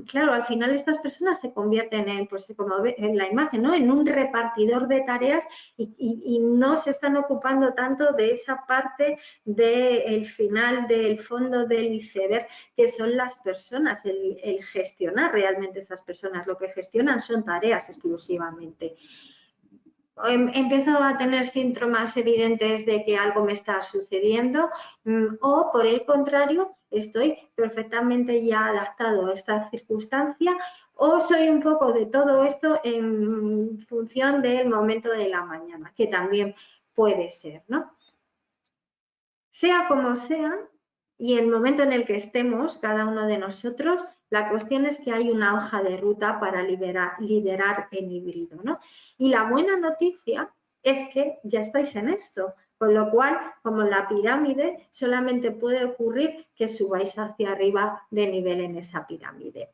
Claro, al final estas personas se convierten en, pues como en la imagen, ¿no? En un repartidor de tareas y no se están ocupando tanto de esa parte del final, del fondo del iceberg, que son las personas, el gestionar realmente esas personas. Lo que gestionan son tareas exclusivamente. Empiezo a tener síntomas evidentes de que algo me está sucediendo o por el contrario estoy perfectamente ya adaptado a esta circunstancia o soy un poco de todo esto en función del momento de la mañana, que también puede ser, ¿no? Sea como sea, y el momento en el que estemos, cada uno de nosotros, la cuestión es que hay una hoja de ruta para liderar en híbrido, ¿no? Y la buena noticia es que ya estáis en esto, con lo cual, como la pirámide, solamente puede ocurrir que subáis hacia arriba de nivel en esa pirámide.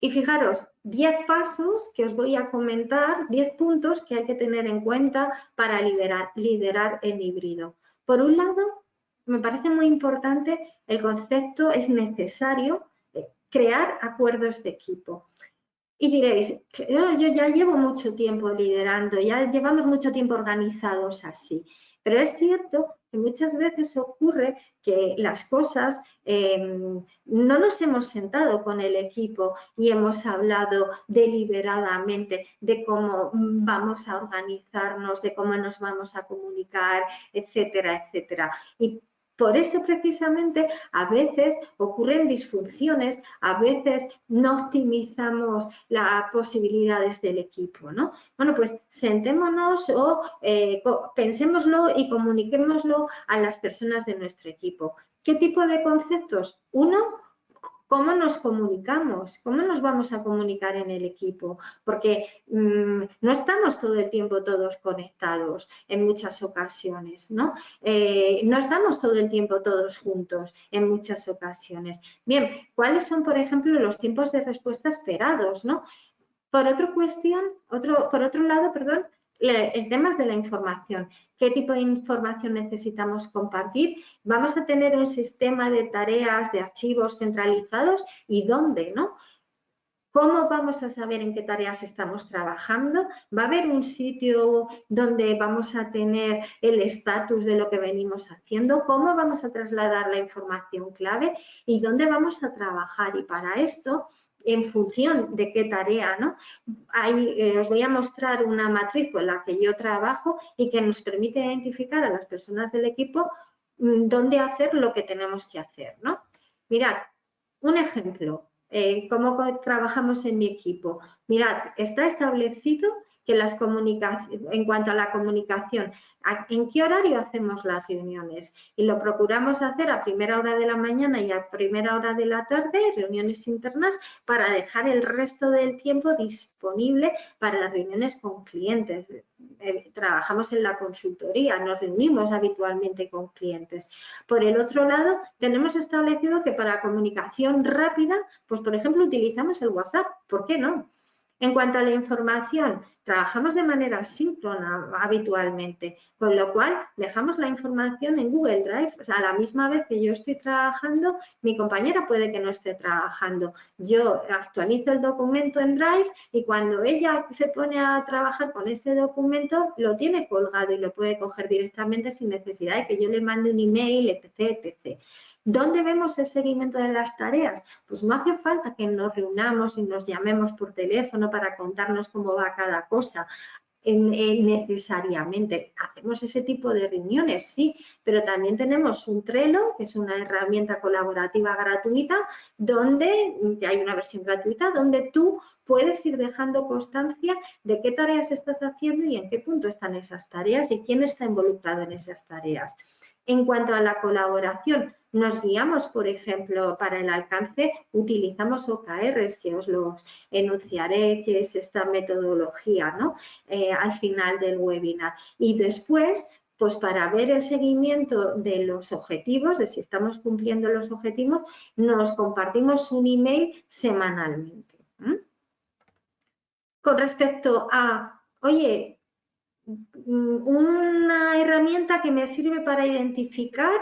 Y fijaros, 10 pasos que os voy a comentar, 10 puntos que hay que tener en cuenta para liderar en híbrido. Por un lado, me parece muy importante el concepto, es necesario crear acuerdos de equipo. Y diréis, yo ya llevo mucho tiempo liderando, ya llevamos mucho tiempo organizados así, pero es cierto que muchas veces ocurre que las cosas no nos hemos sentado con el equipo y hemos hablado deliberadamente de cómo vamos a organizarnos, de cómo nos vamos a comunicar, etcétera, etcétera. Y por eso precisamente a veces ocurren disfunciones, a veces no optimizamos las posibilidades del equipo, ¿no? Bueno, pues sentémonos o pensémoslo y comuniquémoslo a las personas de nuestro equipo. ¿Qué tipo de conceptos? Uno, ¿cómo nos comunicamos? ¿Cómo nos vamos a comunicar en el equipo? Porque no estamos todo el tiempo todos conectados en muchas ocasiones, ¿no? No estamos todo el tiempo todos juntos en muchas ocasiones. Bien, ¿cuáles son, por ejemplo, los tiempos de respuesta esperados, ¿no? Por otro lado, perdón, el tema es de la información. ¿Qué tipo de información necesitamos compartir? ¿Vamos a tener un sistema de tareas, de archivos centralizados? ¿Y dónde, no? ¿Cómo vamos a saber en qué tareas estamos trabajando? ¿Va a haber un sitio donde vamos a tener el estatus de lo que venimos haciendo? ¿Cómo vamos a trasladar la información clave? ¿Y dónde vamos a trabajar? Y para esto, en función de qué tarea, ¿no? Os voy a mostrar una matriz con la que yo trabajo y que nos permite identificar a las personas del equipo dónde hacer lo que tenemos que hacer, ¿no? Mirad, un ejemplo. ¿Cómo trabajamos en mi equipo? Mirad, está establecido que en cuanto a la comunicación, ¿en qué horario hacemos las reuniones? Y lo procuramos hacer a primera hora de la mañana y a primera hora de la tarde, reuniones internas, para dejar el resto del tiempo disponible para las reuniones con clientes. Trabajamos en la consultoría, nos reunimos habitualmente con clientes. Por el otro lado, tenemos establecido que para comunicación rápida, pues por ejemplo, utilizamos el WhatsApp. ¿Por qué no? En cuanto a la información, trabajamos de manera síncrona habitualmente, con lo cual dejamos la información en Google Drive. O sea, a la misma vez que yo estoy trabajando, mi compañera puede que no esté trabajando. Yo actualizo el documento en Drive y cuando ella se pone a trabajar con ese documento, lo tiene colgado y lo puede coger directamente sin necesidad de que yo le mande un email, etc., etc. ¿Dónde vemos el seguimiento de las tareas? Pues no hace falta que nos reunamos y nos llamemos por teléfono para contarnos cómo va cada cosa. Necesariamente hacemos ese tipo de reuniones, sí, pero también tenemos un Trello, que es una herramienta colaborativa gratuita, donde hay una versión gratuita, donde tú puedes ir dejando constancia de qué tareas estás haciendo y en qué punto están esas tareas y quién está involucrado en esas tareas. En cuanto a la colaboración, nos guiamos, por ejemplo, para el alcance, utilizamos OKRs, que os los enunciaré, que es esta metodología, ¿no? Al final del webinar. Y después, pues para ver el seguimiento de los objetivos, de si estamos cumpliendo los objetivos, nos compartimos un email semanalmente. Con respecto a, oye, una herramienta que me sirve para identificar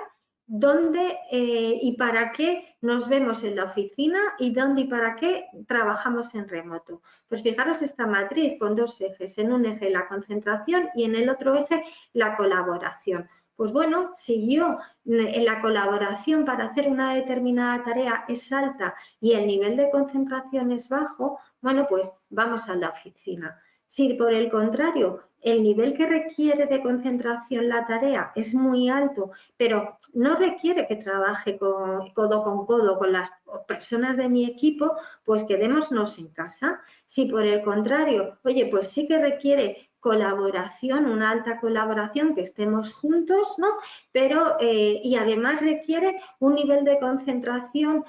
dónde y para qué nos vemos en la oficina y dónde y para qué trabajamos en remoto. Pues fijaros esta matriz con dos ejes, en un eje la concentración y en el otro eje la colaboración. Pues bueno, si yo en la colaboración para hacer una determinada tarea es alta y el nivel de concentración es bajo, bueno, pues vamos a la oficina. Si por el contrario el nivel que requiere de concentración la tarea es muy alto, pero no requiere que trabaje codo con codo con las personas de mi equipo, pues quedémonos en casa. Si por el contrario, oye, pues sí que requiere colaboración, una alta colaboración, que estemos juntos, ¿no? Pero, y además requiere un nivel de concentración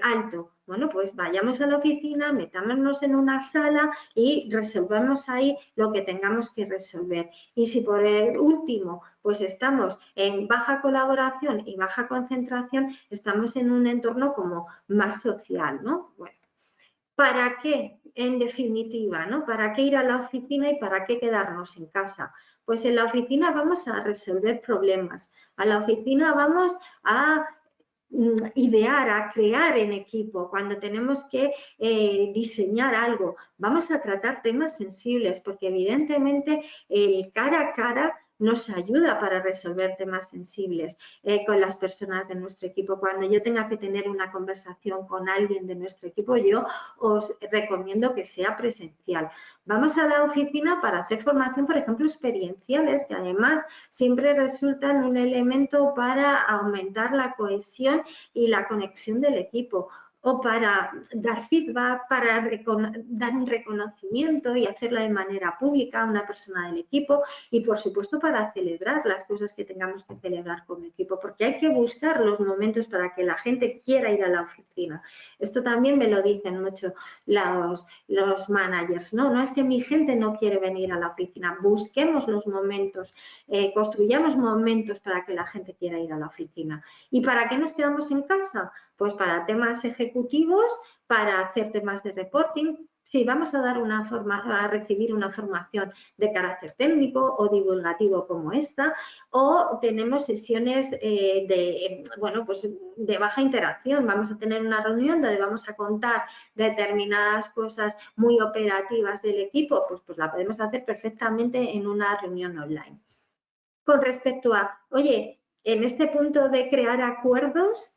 alto. Bueno, pues vayamos a la oficina, metámonos en una sala y resolvemos ahí lo que tengamos que resolver. Y si por el último, pues estamos en baja colaboración y baja concentración, estamos en un entorno como más social, ¿no? Bueno, ¿Para qué? En definitiva, ¿no? ¿Para qué ir a la oficina y para qué quedarnos en casa? Pues en la oficina vamos a resolver problemas, a la oficina vamos a idear, a crear en equipo, cuando tenemos que diseñar algo, vamos a tratar temas sensibles, porque evidentemente el cara a cara nos ayuda para resolver temas sensibles con las personas de nuestro equipo. Cuando yo tenga que tener una conversación con alguien de nuestro equipo, yo os recomiendo que sea presencial. Vamos a la oficina para hacer formación, por ejemplo, experienciales, que además siempre resultan un elemento para aumentar la cohesión y la conexión del equipo, o para dar feedback, para dar un reconocimiento y hacerlo de manera pública a una persona del equipo, y por supuesto para celebrar las cosas que tengamos que celebrar como equipo, porque hay que buscar los momentos para que la gente quiera ir a la oficina. Esto también me lo dicen mucho los managers, no es que mi gente no quiere venir a la oficina, busquemos los momentos, construyamos momentos para que la gente quiera ir a la oficina. ¿Y para qué nos quedamos en casa? Pues para temas ejecutivos, para hacer temas de reporting. Si vamos a dar a recibir una formación de carácter técnico o divulgativo como esta, o tenemos sesiones de baja interacción. Vamos a tener una reunión donde vamos a contar determinadas cosas muy operativas del equipo, pues la podemos hacer perfectamente en una reunión online. Con respecto a, oye, en este punto de crear acuerdos,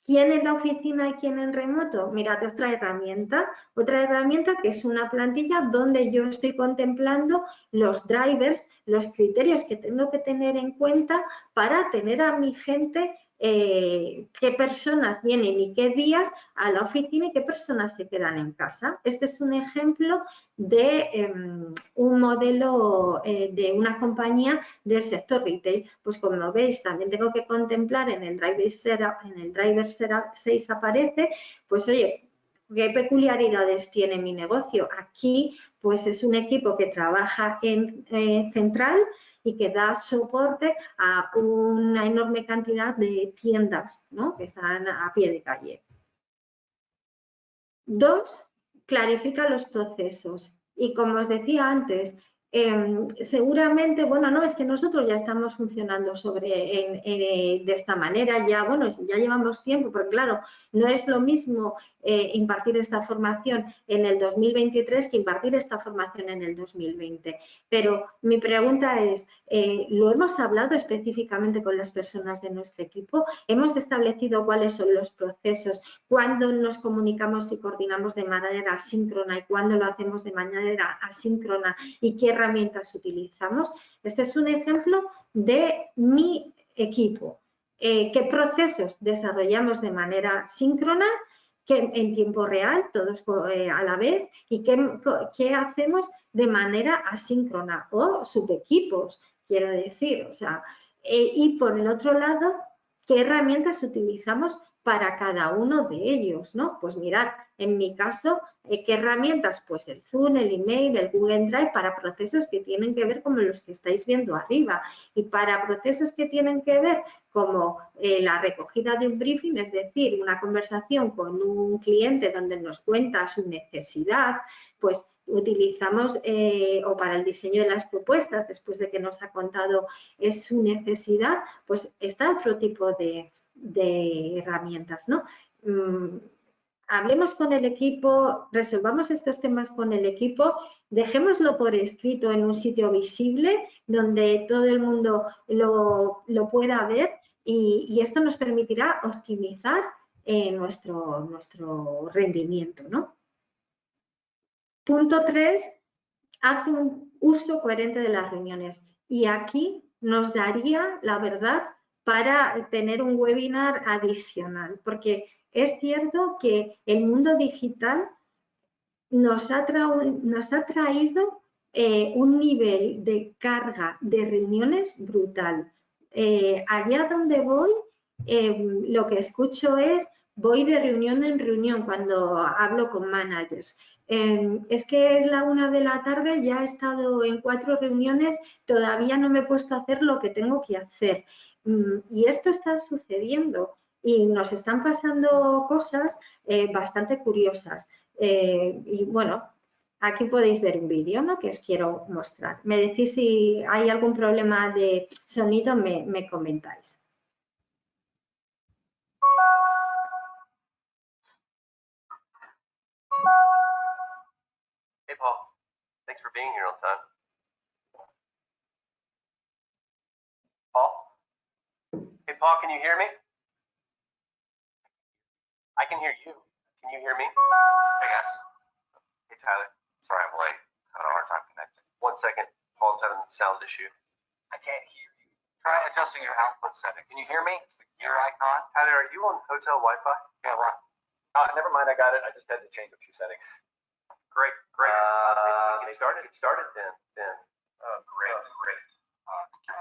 ¿quién en la oficina y quién en remoto? Mirad, otra herramienta que es una plantilla donde yo estoy contemplando los drivers, los criterios que tengo que tener en cuenta para tener a mi gente, qué personas vienen y qué días a la oficina y qué personas se quedan en casa. Este es un ejemplo de un modelo de una compañía del sector retail. Pues como veis, también tengo que contemplar en el driver setup 6 aparece, pues oye, ¿qué peculiaridades tiene mi negocio? Aquí pues es un equipo que trabaja en central y que da soporte a una enorme cantidad de tiendas, ¿no?, que están a pie de calle. 2, clarifica los procesos. Y como os decía antes, seguramente, es que nosotros ya estamos funcionando de esta manera, ya llevamos tiempo, porque claro, no es lo mismo impartir esta formación en el 2023 que impartir esta formación en el 2020. Pero mi pregunta es, ¿lo hemos hablado específicamente con las personas de nuestro equipo? ¿Hemos establecido cuáles son los procesos? ¿Cuándo nos comunicamos y coordinamos de manera asíncrona y cuándo lo hacemos de manera asíncrona y qué herramientas utilizamos? Este es un ejemplo de mi equipo. ¿Qué procesos desarrollamos de manera síncrona, que en tiempo real, todos a la vez, y qué hacemos de manera asíncrona o subequipos, quiero decir? Y por el otro lado, ¿qué herramientas utilizamos para cada uno de ellos, ¿no? Pues mirad, en mi caso, ¿qué herramientas? Pues el Zoom, el email, el Google Drive, para procesos que tienen que ver como los que estáis viendo arriba, y para procesos que tienen que ver como la recogida de un briefing, es decir, una conversación con un cliente donde nos cuenta su necesidad, pues utilizamos, o para el diseño de las propuestas, después de que nos ha contado su necesidad, pues está otro tipo de herramientas, ¿no? Hablemos con el equipo, resolvamos estos temas con el equipo, dejémoslo por escrito en un sitio visible donde todo el mundo lo pueda ver, y esto nos permitirá optimizar nuestro rendimiento, ¿no? Punto 3, haz un uso coherente de las reuniones. Y aquí nos daría, la verdad, para tener un webinar adicional, porque es cierto que el mundo digital nos ha traído un nivel de carga de reuniones brutal. Allá donde voy, lo que escucho es, voy de reunión en reunión cuando hablo con managers. Es que es la 1 de la tarde, ya he estado en 4 reuniones, todavía no me he puesto a hacer lo que tengo que hacer. Y esto está sucediendo. y nos están pasando cosas bastante curiosas. Y bueno, aquí podéis ver un vídeo, ¿no?, que os quiero mostrar. Me decís si hay algún problema de sonido, me comentáis. Hey, Paul. Thanks for being here on time. Paul? Hey, Paul, can you hear me? I can hear you. Can you hear me? Hey, guys. Hey, Tyler. Sorry I'm late. Having a hard time connecting. 1 second. Paul's having a sound issue. I can't hear you. Try adjusting your output setting. Can you hear me? It's the gear icon. Tyler, are you on hotel Wi-Fi? Yeah, right. Never mind, I got it. I just had to change a few settings. Great. Get started then. Great.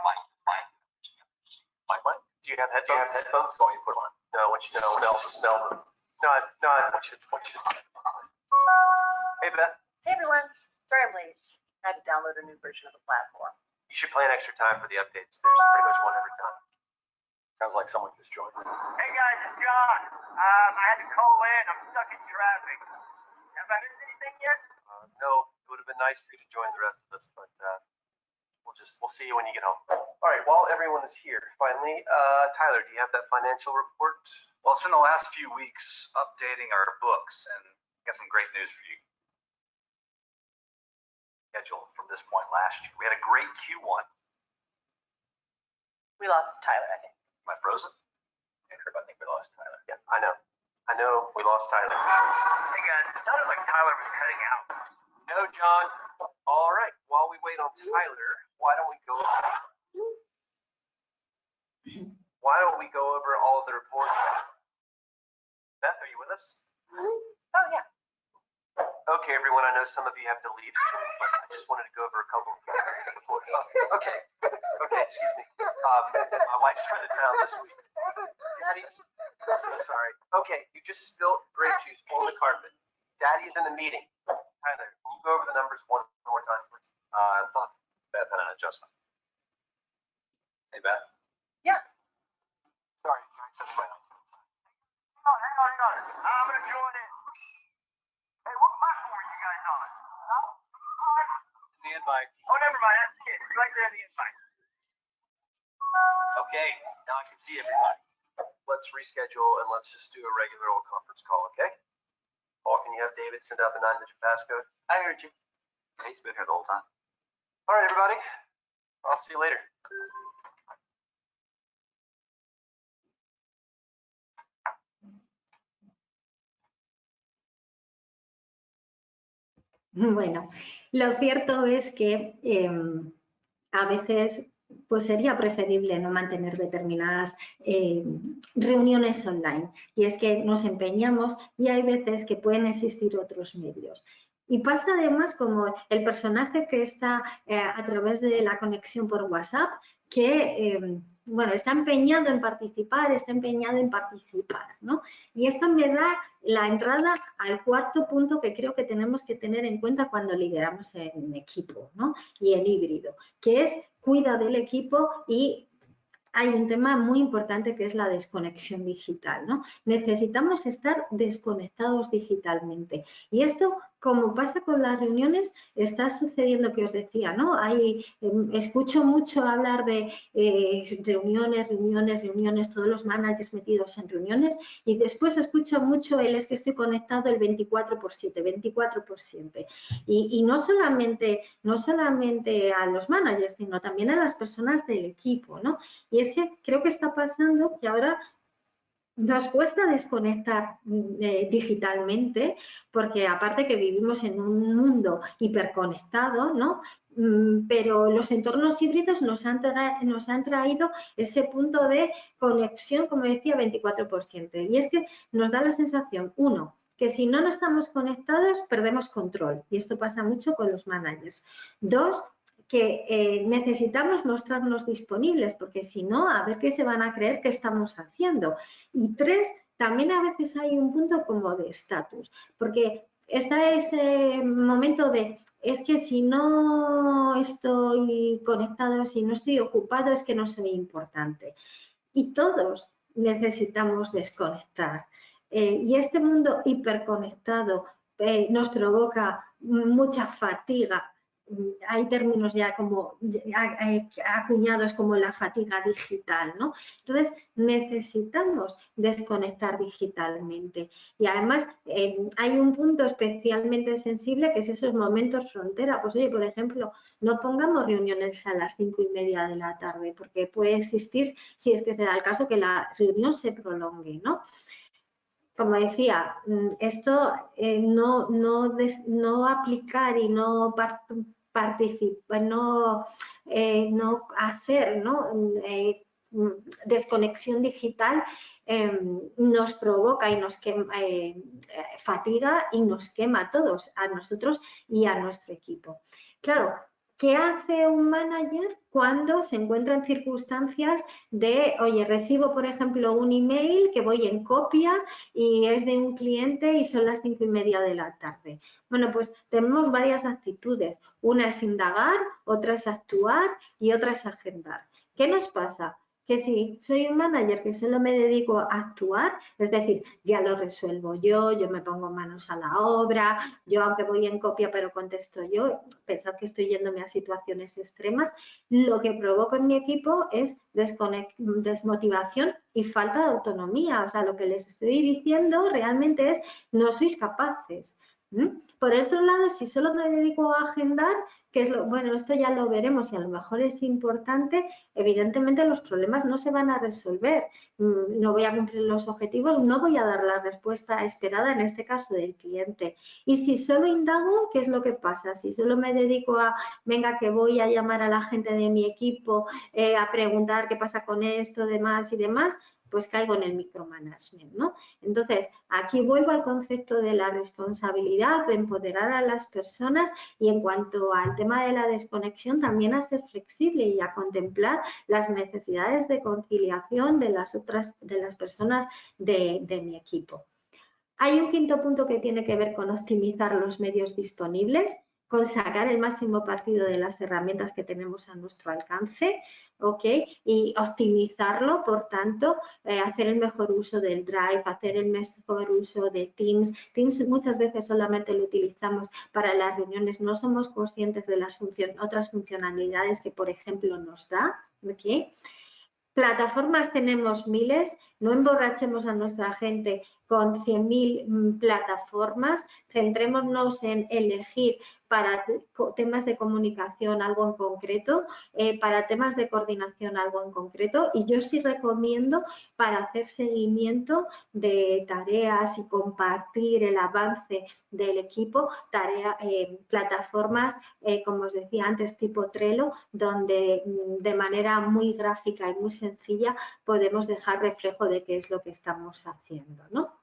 Mic? Do you have headphones? Oh, you put them on. No, I want you to smell them. No, I want you to. Hey, Beth. Hey everyone, sorry I'm late. I had to download a new version of the platform. You should plan extra time for the updates. There's pretty much one every time. Sounds like someone just joined. Hey guys, it's John. I had to call in. I'm stuck in traffic. Have I missed anything yet? No, it would have been nice for you to join the rest of us, but we'll see you when you get home. All right, while everyone is here, finally, Tyler, do you have that financial report? Well, it's been the last few weeks updating our books, and I got some great news for you. Schedule from this point last year. We had a great Q1. We lost Tyler, I think. Am I frozen? Yeah, I think we lost Tyler. Yeah, I know we lost Tyler. Hey guys, it sounded like Tyler was cutting out. No, John. All right, while we wait on Tyler, why don't we go over all of the reports? Beth, are you with us? Oh yeah. Okay, everyone, I know some of you have to leave soon, but I just wanted to go over a couple of reports. Okay, excuse me. My wife's out of town this week. Daddy's, so sorry. Okay, you just spilled grape juice on the carpet. Daddy is in a meeting. Tyler, can you go over the numbers one more time, please? I thought Beth had an adjustment. Hey, Beth. Yeah. Sorry, that's my notes. Hang on. I'm gonna join in. Hey, what platform are you guys on? The invite. Oh, never mind. That's it. It's right there in the invite. Okay, now I can see everybody. Let's reschedule and let's just do a regular old conference call, okay? Paul, can you have David send out the 9-digit passcode? I heard you. He's been here the whole time. All right, everybody. I'll see you later. Bueno, lo cierto es que a veces pues sería preferible no mantener determinadas reuniones online. Y es que nos empeñamos y hay veces que pueden existir otros medios. Y pasa además como el personaje que está a través de la conexión por WhatsApp, que bueno, está empeñado en participar, ¿no? Y esto me da la entrada al cuarto punto que creo que tenemos que tener en cuenta cuando lideramos en equipo, ¿no? Y en híbrido, que es cuida del equipo y hay un tema muy importante que es la desconexión digital, ¿no? Necesitamos estar desconectados digitalmente. Y esto, como pasa con las reuniones, está sucediendo que os decía, ¿no? Escucho mucho hablar de reuniones, todos los managers metidos en reuniones y después escucho mucho es que estoy conectado el 24/7. Y no solamente a los managers, sino también a las personas del equipo, ¿no? Y es que creo que está pasando que ahora nos cuesta desconectar digitalmente, porque aparte que vivimos en un mundo hiperconectado, ¿no? Pero los entornos híbridos nos han traído ese punto de conexión, como decía, 24/7. Y es que nos da la sensación, uno, que si no estamos conectados perdemos control. Y esto pasa mucho con los managers. Dos, que necesitamos mostrarnos disponibles, porque si no, a ver qué se van a creer que estamos haciendo. Y tres, también a veces hay un punto como de estatus, porque está ese momento de, es que si no estoy conectado, si no estoy ocupado, es que no soy importante. Y todos necesitamos desconectar. Y este mundo hiperconectado nos provoca mucha fatiga. Hay términos ya como acuñados como la fatiga digital, ¿no? Entonces necesitamos desconectar digitalmente y además hay un punto especialmente sensible que es esos momentos frontera. Pues oye, por ejemplo, no pongamos reuniones a las 5:30 de la tarde porque puede existir, si es que se da el caso, que la reunión se prolongue, ¿no? Como decía, esto no aplicar y no participar, no hacer, ¿no? Desconexión digital nos provoca y nos quema, fatiga y nos quema a todos, a nosotros y a nuestro equipo. Claro, ¿qué hace un manager cuando se encuentra en circunstancias de, oye, recibo, por ejemplo, un email que voy en copia y es de un cliente y son las 5:30 de la tarde? Bueno, pues tenemos varias actitudes. Una es indagar, otra es actuar y otra es agendar. ¿Qué nos pasa? Que si soy un manager que solo me dedico a actuar, es decir, ya lo resuelvo yo me pongo manos a la obra, yo aunque voy en copia pero contesto yo, pensad que estoy yéndome a situaciones extremas, lo que provoco en mi equipo es desmotivación y falta de autonomía. O sea, lo que les estoy diciendo realmente es no sois capaces. Por otro lado, si solo me dedico a agendar, que es bueno, esto ya lo veremos y a lo mejor es importante, evidentemente los problemas no se van a resolver, no voy a cumplir los objetivos, no voy a dar la respuesta esperada, en este caso del cliente. Y si solo indago, ¿qué es lo que pasa? Si solo me dedico a, venga, que voy a llamar a la gente de mi equipo, a preguntar qué pasa con esto, demás y demás, pues caigo en el micromanagement, ¿no? Entonces, aquí vuelvo al concepto de la responsabilidad, de empoderar a las personas y en cuanto al tema de la desconexión, también a ser flexible y a contemplar las necesidades de conciliación de las personas de mi equipo. Hay un quinto punto que tiene que ver con optimizar los medios disponibles, con sacar el máximo partido de las herramientas que tenemos a nuestro alcance, ¿ok? Y optimizarlo, por tanto, hacer el mejor uso del Drive, hacer el mejor uso de Teams. Teams muchas veces solamente lo utilizamos para las reuniones, no somos conscientes de las otras funcionalidades que, por ejemplo, nos da, ¿ok? Plataformas tenemos miles, no emborrachemos a nuestra gente con 100.000 plataformas, centrémonos en elegir para temas de comunicación algo en concreto, para temas de coordinación algo en concreto y yo sí recomiendo para hacer seguimiento de tareas y compartir el avance del equipo, plataformas, como os decía antes, tipo Trello, donde de manera muy gráfica y muy sencilla podemos dejar reflejo de qué es lo que estamos haciendo, ¿no?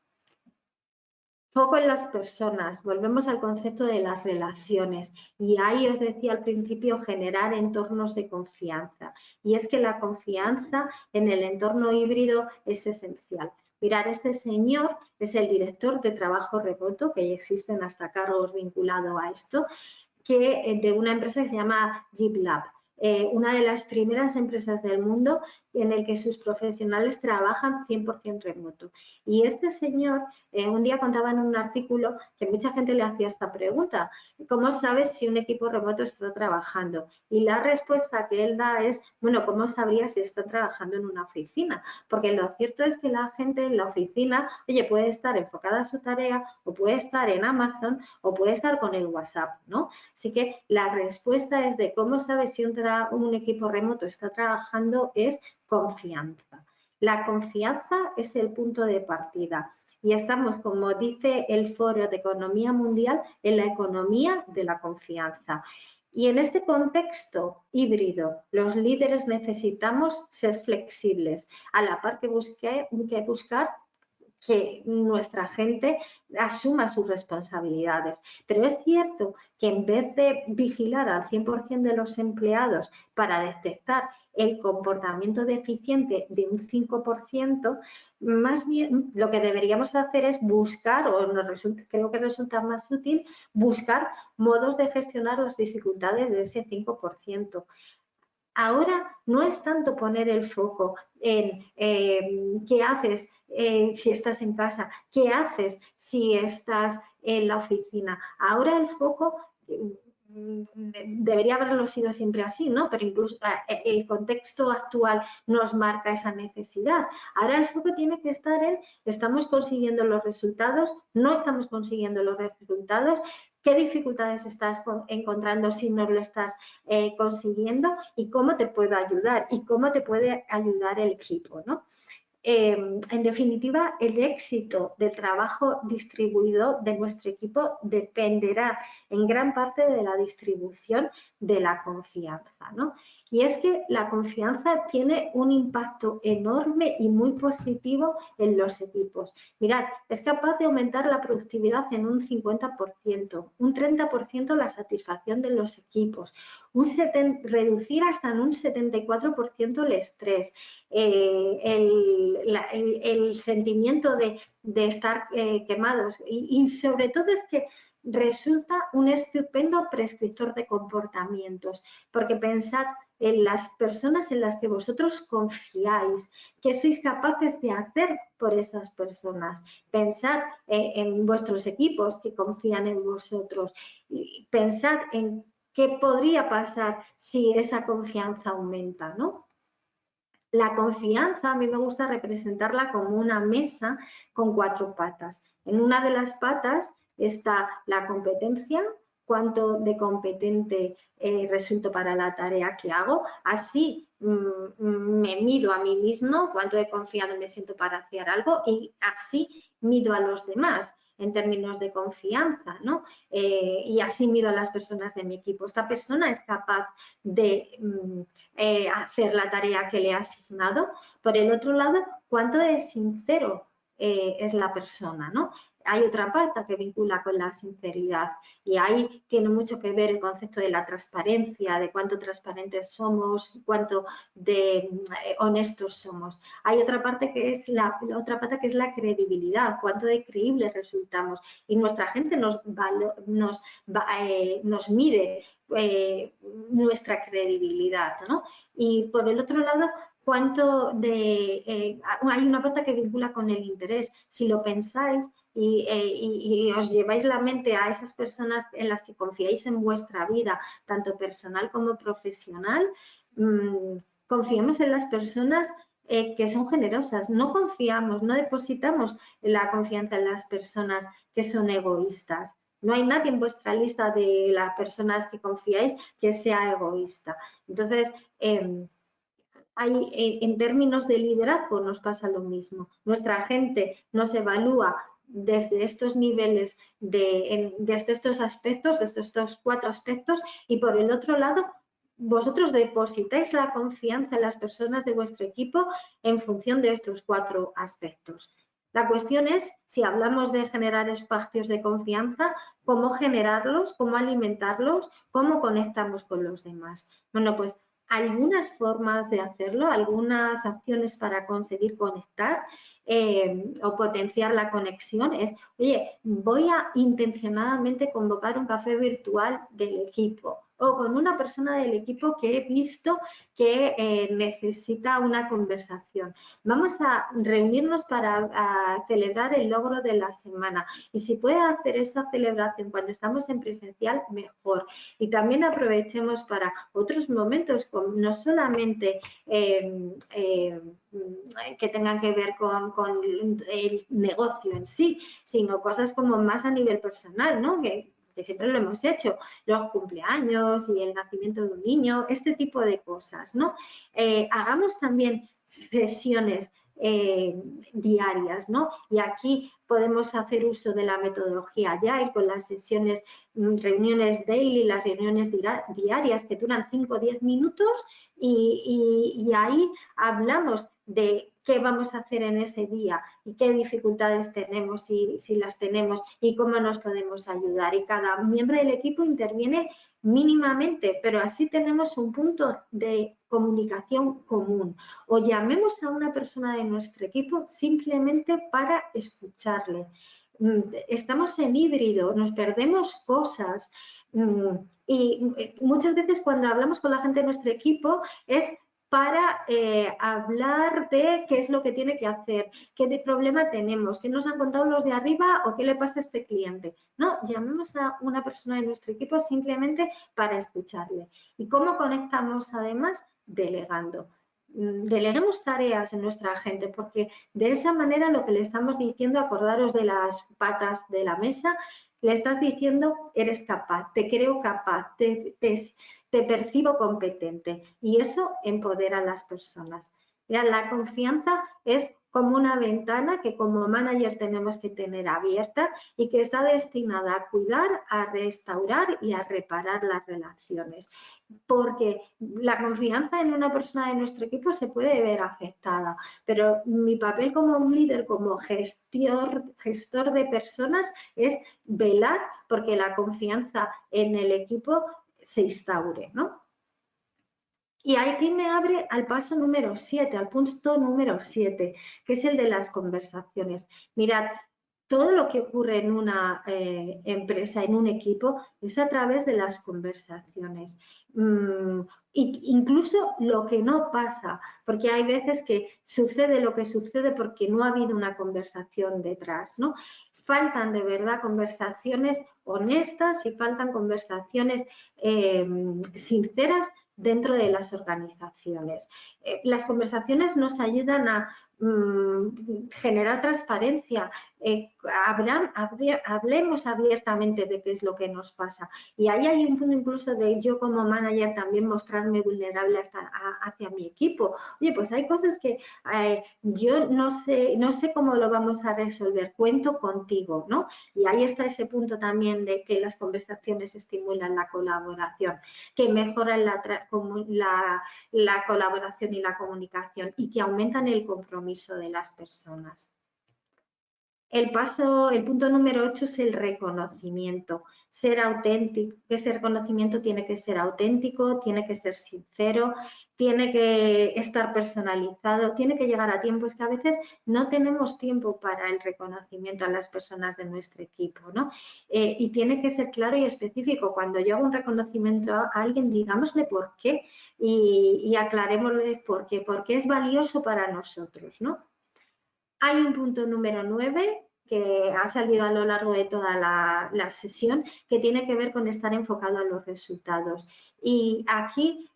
Foco en las personas, volvemos al concepto de las relaciones y ahí os decía al principio generar entornos de confianza y es que la confianza en el entorno híbrido es esencial. Mirad, este señor es el director de trabajo remoto, que ya existen hasta cargos vinculados a esto, de una empresa que se llama GitLab. Una de las primeras empresas del mundo en el que sus profesionales trabajan 100% remoto. Y este señor un día contaba en un artículo que mucha gente le hacía esta pregunta: ¿cómo sabes si un equipo remoto está trabajando? Y la respuesta que él da es, bueno, ¿cómo sabría si está trabajando en una oficina? Porque lo cierto es que la gente en la oficina, oye, puede estar enfocada a su tarea o puede estar en Amazon o puede estar con el WhatsApp, ¿no? Así que la respuesta es de cómo sabes si un equipo remoto está trabajando es confianza. La confianza es el punto de partida y estamos, como dice el Foro de Economía Mundial, en la economía de la confianza. Y en este contexto híbrido, los líderes necesitamos ser flexibles, a la par que buscar que nuestra gente asuma sus responsabilidades. Pero es cierto que en vez de vigilar al 100% de los empleados para detectar el comportamiento deficiente de un 5%, más bien lo que deberíamos hacer es buscar, creo que resulta más útil, buscar modos de gestionar las dificultades de ese 5%. Ahora no es tanto poner el foco en qué haces si estás en casa, qué haces si estás en la oficina. Ahora el foco debería haberlo sido siempre así, ¿no? Pero incluso el contexto actual nos marca esa necesidad. Ahora el foco tiene que estar en ¿estamos consiguiendo los resultados? ¿No estamos consiguiendo los resultados? ¿Qué dificultades estás encontrando si no lo estás consiguiendo? ¿Y cómo te puedo ayudar? ¿Y cómo te puede ayudar el equipo, ¿no? En definitiva, el éxito del trabajo distribuido de nuestro equipo dependerá en gran parte de la distribución de la confianza, ¿no? Y es que la confianza tiene un impacto enorme y muy positivo en los equipos. Mirad, es capaz de aumentar la productividad en un 50%, un 30% la satisfacción de los equipos, reducir hasta en un 74% el estrés, el sentimiento de estar quemados y sobre todo es que resulta un estupendo prescriptor de comportamientos, porque pensad en las personas en las que vosotros confiáis, qué sois capaces de hacer por esas personas. Pensad en vuestros equipos que confían en vosotros. Pensad en qué podría pasar si esa confianza aumenta, ¿no? La confianza, a mí me gusta representarla como una mesa con 4 patas. En una de las patas está la competencia, cuánto de competente resulto para la tarea que hago. Así me mido a mí mismo, cuánto de confiado me siento para hacer algo y así mido a los demás en términos de confianza, ¿no? Y así mido a las personas de mi equipo. Esta persona es capaz de hacer la tarea que le he asignado. Por el otro lado, cuánto de sincero es la persona, ¿no? Hay otra pata que vincula con la sinceridad y ahí tiene mucho que ver el concepto de la transparencia, de cuánto transparentes somos, cuánto de honestos somos. Hay otra parte que es la otra pata que es la credibilidad, cuánto de creíbles resultamos y nuestra gente nos mide nuestra credibilidad, ¿no? Y por el otro lado, cuánto de hay una pata que vincula con el interés. Si lo pensáis y os lleváis la mente a esas personas en las que confiáis en vuestra vida, tanto personal como profesional, confiamos en las personas que son generosas. No confiamos, no depositamos la confianza en las personas que son egoístas. No hay nadie en vuestra lista de las personas que confiáis que sea egoísta. Entonces, en términos de liderazgo nos pasa lo mismo. Nuestra gente nos evalúa desde estos niveles, desde estos aspectos, desde estos 4 aspectos y por el otro lado, vosotros depositáis la confianza en las personas de vuestro equipo en función de estos 4 aspectos. La cuestión es, si hablamos de generar espacios de confianza, ¿cómo generarlos? ¿Cómo alimentarlos? ¿Cómo conectamos con los demás? Bueno, pues algunas formas de hacerlo, algunas acciones para conseguir conectar o potenciar la conexión es, oye, voy a intencionadamente convocar un café virtual del equipo o con una persona del equipo que he visto que necesita una conversación. Vamos a reunirnos para celebrar el logro de la semana y si puede hacer esa celebración cuando estamos en presencial, mejor. Y también aprovechemos para otros momentos, no solamente que tengan que ver con el negocio en sí, sino cosas como más a nivel personal, ¿no? Que siempre lo hemos hecho, los cumpleaños y el nacimiento de un niño, este tipo de cosas, ¿no? Hagamos también sesiones diarias, ¿no? Y aquí podemos hacer uso de la metodología Agile con las sesiones, reuniones daily, las reuniones diarias que duran 5 o 10 minutos y ahí hablamos de qué vamos a hacer en ese día y qué dificultades tenemos, si las tenemos y cómo nos podemos ayudar. Y cada miembro del equipo interviene mínimamente, pero así tenemos un punto de comunicación común. O llamemos a una persona de nuestro equipo simplemente para escucharle. Estamos en híbrido, nos perdemos cosas. Y muchas veces cuando hablamos con la gente de nuestro equipo es para hablar de qué es lo que tiene que hacer, qué problema tenemos, qué nos han contado los de arriba o qué le pasa a este cliente. No, llamemos a una persona de nuestro equipo simplemente para escucharle. ¿Y cómo conectamos además? Delegando. Deleguemos tareas en nuestra gente, porque de esa manera lo que le estamos diciendo, acordaros de las patas de la mesa, le estás diciendo, eres capaz, te creo capaz, te percibo competente, y eso empodera a las personas. Mira, la confianza es como una ventana que como manager tenemos que tener abierta y que está destinada a cuidar, a restaurar y a reparar las relaciones. Porque la confianza en una persona de nuestro equipo se puede ver afectada, pero mi papel como un líder, como gestor de personas, es velar porque la confianza en el equipo se instaure, ¿no? Y aquí me abre al paso número 7, al punto número 7, que es el de las conversaciones. Mirad, todo lo que ocurre en una empresa, en un equipo, es a través de las conversaciones. Incluso lo que no pasa, porque hay veces que sucede lo que sucede porque no ha habido una conversación detrás, ¿no? Faltan de verdad conversaciones honestas y faltan conversaciones sinceras dentro de las organizaciones. Las conversaciones nos ayudan a generar transparencia, hablemos abiertamente de qué es lo que nos pasa. Y ahí hay un punto incluso de yo como manager también mostrarme vulnerable hacia mi equipo. Oye, pues hay cosas que yo no sé cómo lo vamos a resolver, cuento contigo, ¿no? Y ahí está ese punto también de que las conversaciones estimulan la colaboración, que mejoran la colaboración y la comunicación y que aumentan el compromiso de las personas. El punto número 8 es el reconocimiento. Ser auténtico, ese reconocimiento tiene que ser auténtico, tiene que ser sincero, tiene que estar personalizado, tiene que llegar a tiempo. Es que a veces no tenemos tiempo para el reconocimiento a las personas de nuestro equipo, ¿no? Y tiene que ser claro y específico. Cuando yo hago un reconocimiento a alguien, digámosle por qué y aclarémosle por qué, porque es valioso para nosotros, ¿no? Hay un punto número 9 que ha salido a lo largo de toda la sesión, que tiene que ver con estar enfocado a los resultados. Y aquí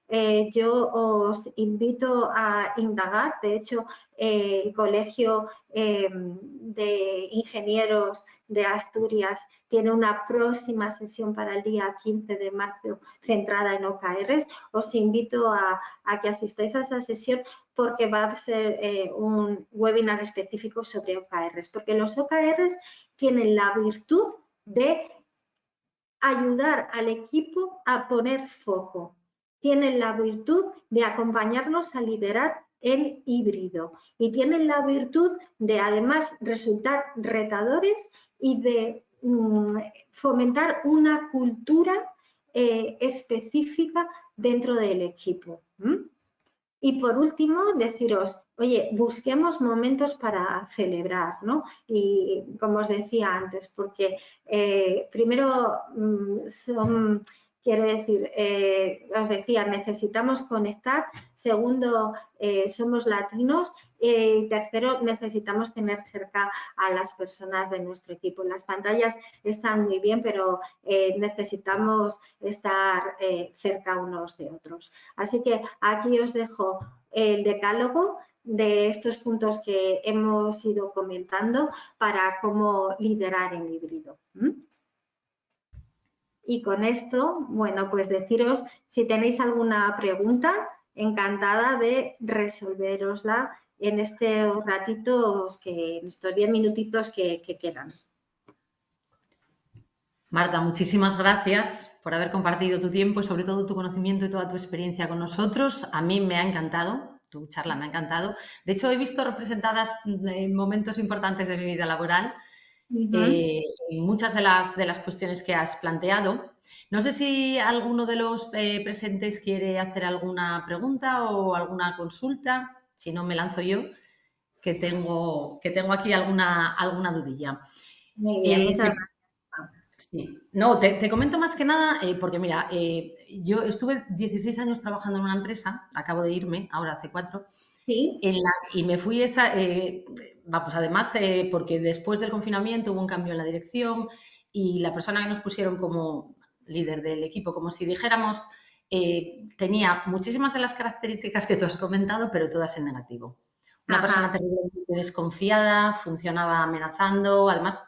yo os invito a indagar. De hecho, el Colegio de Ingenieros de Asturias tiene una próxima sesión para el día 15 de marzo centrada en OKRs. Os invito a que asistáis a esa sesión porque va a ser un webinar específico sobre OKRs, porque los OKRs tienen la virtud de ayudar al equipo a poner foco, tienen la virtud de acompañarnos a liderar el híbrido y tienen la virtud de además resultar retadores y de fomentar una cultura específica dentro del equipo. Y por último, deciros, oye, busquemos momentos para celebrar, ¿no? Y como os decía antes, porque primero quiero decir, os decía, necesitamos conectar. Segundo, somos latinos. Tercero, necesitamos tener cerca a las personas de nuestro equipo. Las pantallas están muy bien, pero necesitamos estar cerca unos de otros. Así que aquí os dejo el decálogo de estos puntos que hemos ido comentando para cómo liderar en híbrido. Y con esto, bueno, pues deciros, si tenéis alguna pregunta, encantada de resolverosla en estos ratitos, en estos 10 minutitos que quedan. Marta, muchísimas gracias por haber compartido tu tiempo y sobre todo tu conocimiento y toda tu experiencia con nosotros. A mí me ha encantado, tu charla me ha encantado. De hecho, he visto representadas momentos importantes de mi vida laboral. Muchas de las cuestiones que has planteado. No sé si alguno de los presentes quiere hacer alguna pregunta o alguna consulta. Si no, me lanzo yo, que tengo aquí alguna dudilla. Muy bien, muchas gracias. Sí, no, te comento más que nada porque mira, yo estuve 16 años trabajando en una empresa, acabo de irme, ahora hace 4, Sí, y me fui vamos, además porque después del confinamiento hubo un cambio en la dirección y la persona que nos pusieron como líder del equipo, como si dijéramos, tenía muchísimas de las características que tú has comentado, pero todas en negativo. Una persona ajá. terriblemente desconfiada, funcionaba amenazando, además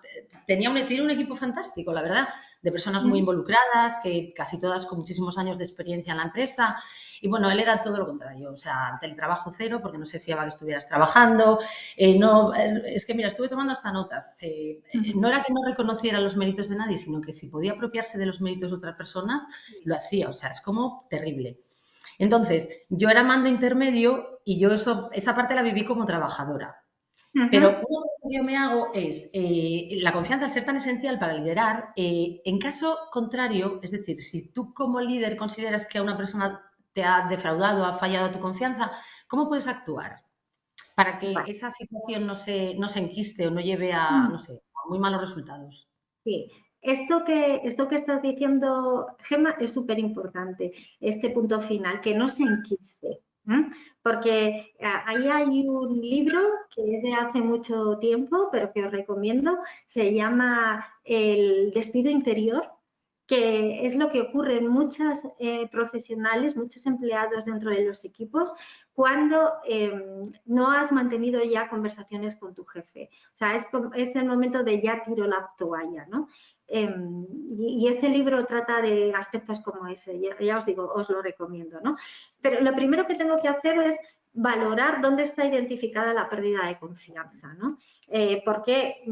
tiene un equipo fantástico, la verdad, de personas muy Mm. involucradas, que casi todas con muchísimos años de experiencia en la empresa. Y bueno, él era todo lo contrario, o sea, teletrabajo cero porque no se fiaba que estuvieras trabajando. No, es que mira, estuve tomando hasta notas. No Ujú. era que no reconociera los méritos de nadie, sino que si podía apropiarse de los méritos de otras personas, lo hacía. O sea, es como terrible. Entonces, yo era mando intermedio y yo esa parte la viví como trabajadora. Pero Ujú. una cosa que yo me hago es, la confianza al ser tan esencial para liderar, en caso contrario, es decir, si tú como líder consideras que a una persona te ha defraudado, ha fallado a tu confianza, ¿cómo puedes actuar para que Vale. esa situación no se enquiste o no lleve a, no sé, a muy malos resultados? Sí, esto que estás diciendo, Gemma, es súper importante, este punto final, que no se enquiste. Porque ahí hay un libro que es de hace mucho tiempo, pero que os recomiendo, se llama El despido interior, que es lo que ocurre en muchos profesionales, muchos empleados dentro de los equipos, cuando no has mantenido ya conversaciones con tu jefe. O sea, es el momento de ya tiro la toalla, ¿no? Y ese libro trata de aspectos como ese, ya os digo, os lo recomiendo, ¿no? Pero lo primero que tengo que hacer es valorar dónde está identificada la pérdida de confianza, ¿no? ¿Por qué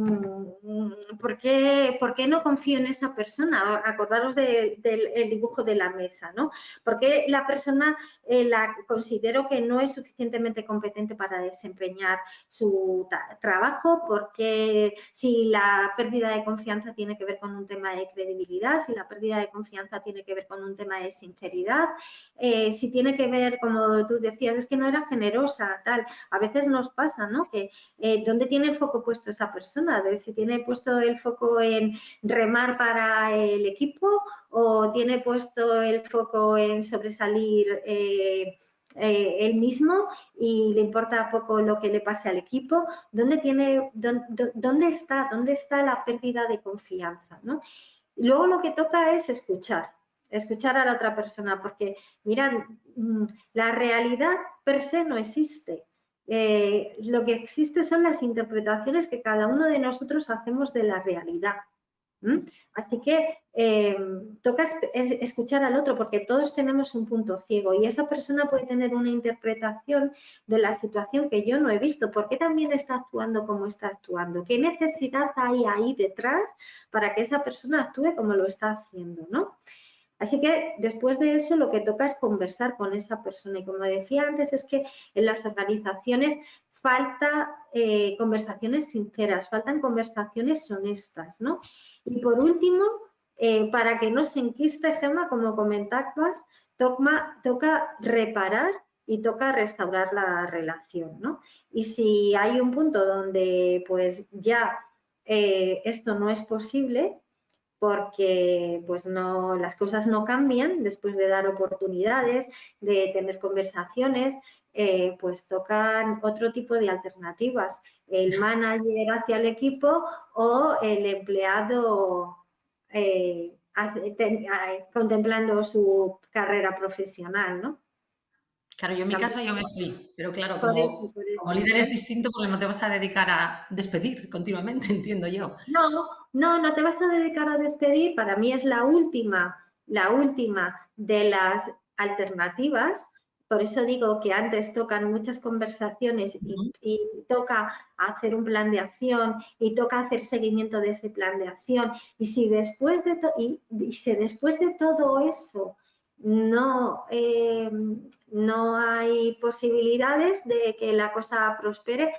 no confío en esa persona? Acordaros del dibujo de la mesa, ¿no? ¿Por qué la persona la considero que no es suficientemente competente para desempeñar su trabajo? Porque si la pérdida de confianza tiene que ver con un tema de credibilidad, si la pérdida de confianza tiene que ver con un tema de sinceridad, si tiene que ver, como tú decías, es que no era generosa, tal. A veces nos pasa, ¿no? Que ¿dónde tiene el foco puesto esa persona? Si tiene puesto el foco en remar para el equipo o tiene puesto el foco en sobresalir él mismo y le importa poco lo que le pase al equipo. ¿Dónde está la pérdida de confianza, ¿no? Luego lo que toca es escuchar a la otra persona, porque mirad, la realidad per se no existe. Lo que existe son las interpretaciones que cada uno de nosotros hacemos de la realidad. Así que toca escuchar al otro porque todos tenemos un punto ciego y esa persona puede tener una interpretación de la situación que yo no he visto. ¿Por qué también está actuando como está actuando? ¿Qué necesidad hay ahí detrás para que esa persona actúe como lo está haciendo, ¿no? Así que después de eso lo que toca es conversar con esa persona y como decía antes es que en las organizaciones falta conversaciones sinceras, faltan conversaciones honestas, ¿no? Y por último, para que no se enquiste, Gemma, como comentabas, toca reparar y toca restaurar la relación, ¿no? Y si hay un punto donde pues ya esto no es posible, porque pues no, las cosas no cambian después de dar oportunidades, de tener conversaciones, pues tocan otro tipo de alternativas, el manager hacia el equipo o el empleado contemplando su carrera profesional, ¿no? Claro, yo en mi caso También yo me fui, pero claro, por eso, como líder es distinto porque no te vas a dedicar a despedir continuamente, entiendo yo. No te vas a dedicar a despedir. Para mí es la última de las alternativas. Por eso digo que antes tocan muchas conversaciones y toca hacer un plan de acción y toca hacer seguimiento de ese plan de acción. Y si después de todo eso no hay posibilidades de que la cosa prospere,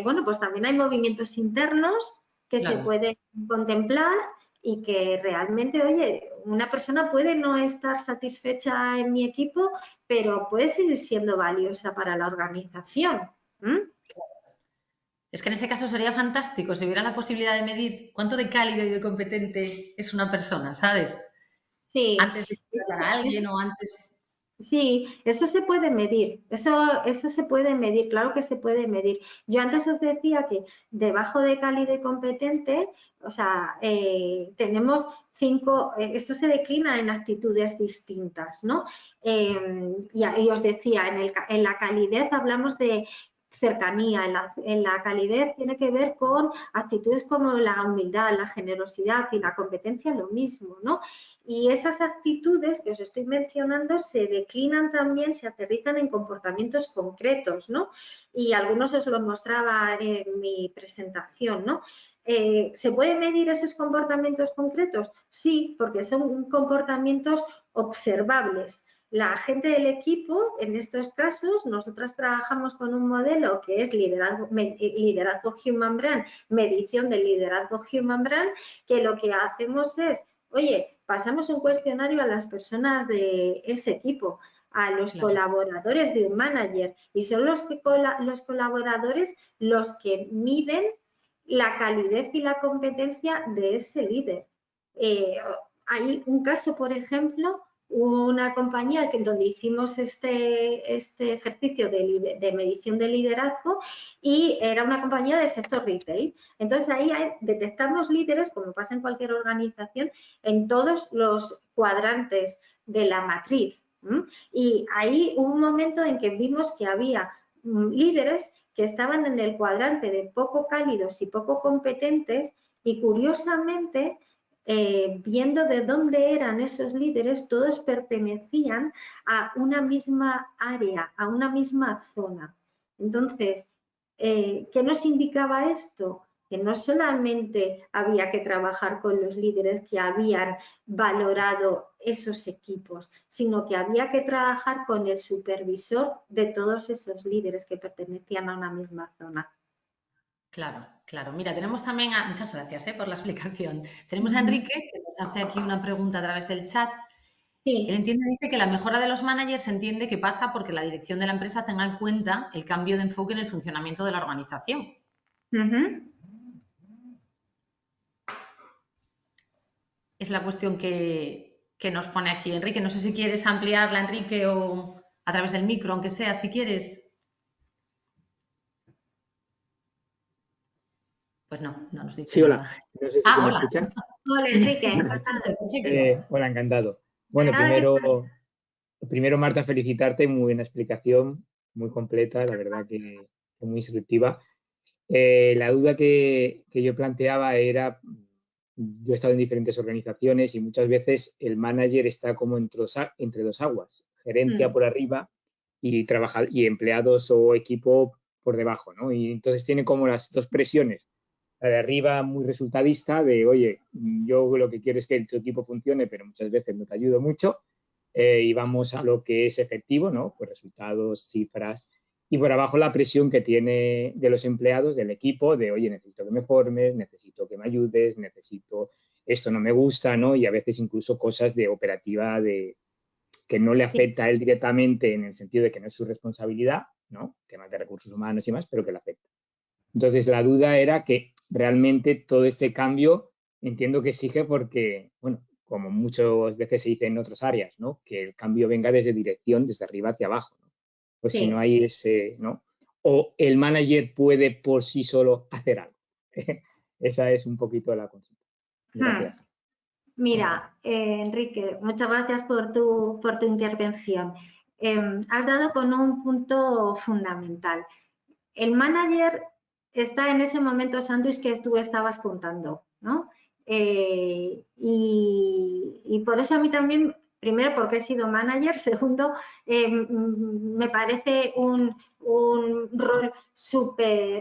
bueno, pues también hay movimientos internos que se Claro. puede contemplar y que realmente, oye, una persona puede no estar satisfecha en mi equipo, pero puede seguir siendo valiosa para la organización. Es que en ese caso sería fantástico si hubiera la posibilidad de medir cuánto de cálido y de competente es una persona, ¿sabes? Sí, Antes de contratar a alguien o antes... sí, eso se puede medir, eso se puede medir, claro que se puede medir. Yo antes os decía que debajo de cálido y competente, o sea, tenemos 5, esto se declina en actitudes distintas, ¿no? Y os decía, en la calidez hablamos de cercanía, en la calidez tiene que ver con actitudes como la humildad, la generosidad, y la competencia lo mismo, ¿no? Y esas actitudes que os estoy mencionando se declinan también, se aterrizan en comportamientos concretos, ¿no? Y algunos os los mostraba en mi presentación, ¿no? ¿Se pueden medir esos comportamientos concretos? Sí, porque son comportamientos observables. La gente del equipo, en estos casos, nosotras trabajamos con un modelo que es liderazgo Human Brand, medición del liderazgo Human Brand, que lo que hacemos es, oye, pasamos un cuestionario a las personas de ese equipo, a los Claro. colaboradores de un manager, y son los colaboradores los que miden la calidez y la competencia de ese líder. Hay un caso, por ejemplo, una compañía donde hicimos este ejercicio de medición de liderazgo, y era una compañía del sector retail. Entonces ahí detectamos líderes, como pasa en cualquier organización, en todos los cuadrantes de la matriz. Y ahí hubo un momento en que vimos que había líderes que estaban en el cuadrante de poco cálidos y poco competentes, y curiosamente, viendo de dónde eran esos líderes, todos pertenecían a una misma área, a una misma zona. Entonces, ¿qué nos indicaba esto? Que no solamente había que trabajar con los líderes que habían valorado esos equipos, sino que había que trabajar con el supervisor de todos esos líderes que pertenecían a una misma zona. Claro, claro. Mira, tenemos también a... Muchas gracias por la explicación. Tenemos a Enrique, que nos hace aquí una pregunta a través del chat. Sí. Él dice que la mejora de los managers se entiende que pasa porque la dirección de la empresa tenga en cuenta el cambio de enfoque en el funcionamiento de la organización. Es la cuestión que nos pone aquí Enrique. No sé si quieres ampliarla, Enrique, o a través del micro, aunque sea, si quieres. Pues no nos dice Sí, hola. nada. No sé si me Hola. escuchan. Hola, Enrique. Sí, Hola, encantado. Bueno, primero, Marta, felicitarte, muy buena explicación, muy completa, la verdad que muy instructiva. La duda que yo planteaba era, yo he estado en diferentes organizaciones y muchas veces el manager está como entre dos aguas, gerencia por arriba y empleados o equipo por debajo, ¿no? Y entonces tiene como las dos presiones. La de arriba muy resultadista, de oye, yo lo que quiero es que tu equipo funcione, pero muchas veces no te ayudo mucho, y vamos a lo que es efectivo, ¿no? Pues resultados, cifras, y por abajo la presión que tiene de los empleados, del equipo, de oye, necesito que me formes, necesito que me ayudes, necesito, esto no me gusta, ¿no? Y a veces incluso cosas de operativa que no le afecta a él directamente en el sentido de que no es su responsabilidad, ¿no? Temas de recursos humanos y más, pero que le afecta. Entonces, la duda era que realmente todo este cambio entiendo que exige porque, bueno, como muchas veces se dice en otras áreas, ¿no? Que el cambio venga desde dirección, desde arriba hacia abajo, ¿no? Pues si no hay ese, ¿no? O el manager puede por sí solo hacer algo. Esa es un poquito la consulta. Gracias. Mira, Enrique, muchas gracias por tu intervención. Has dado con un punto fundamental. El manager está en ese momento sándwich que tú estabas contando, ¿no? Y por eso a mí también, primero porque he sido manager, segundo, me parece un rol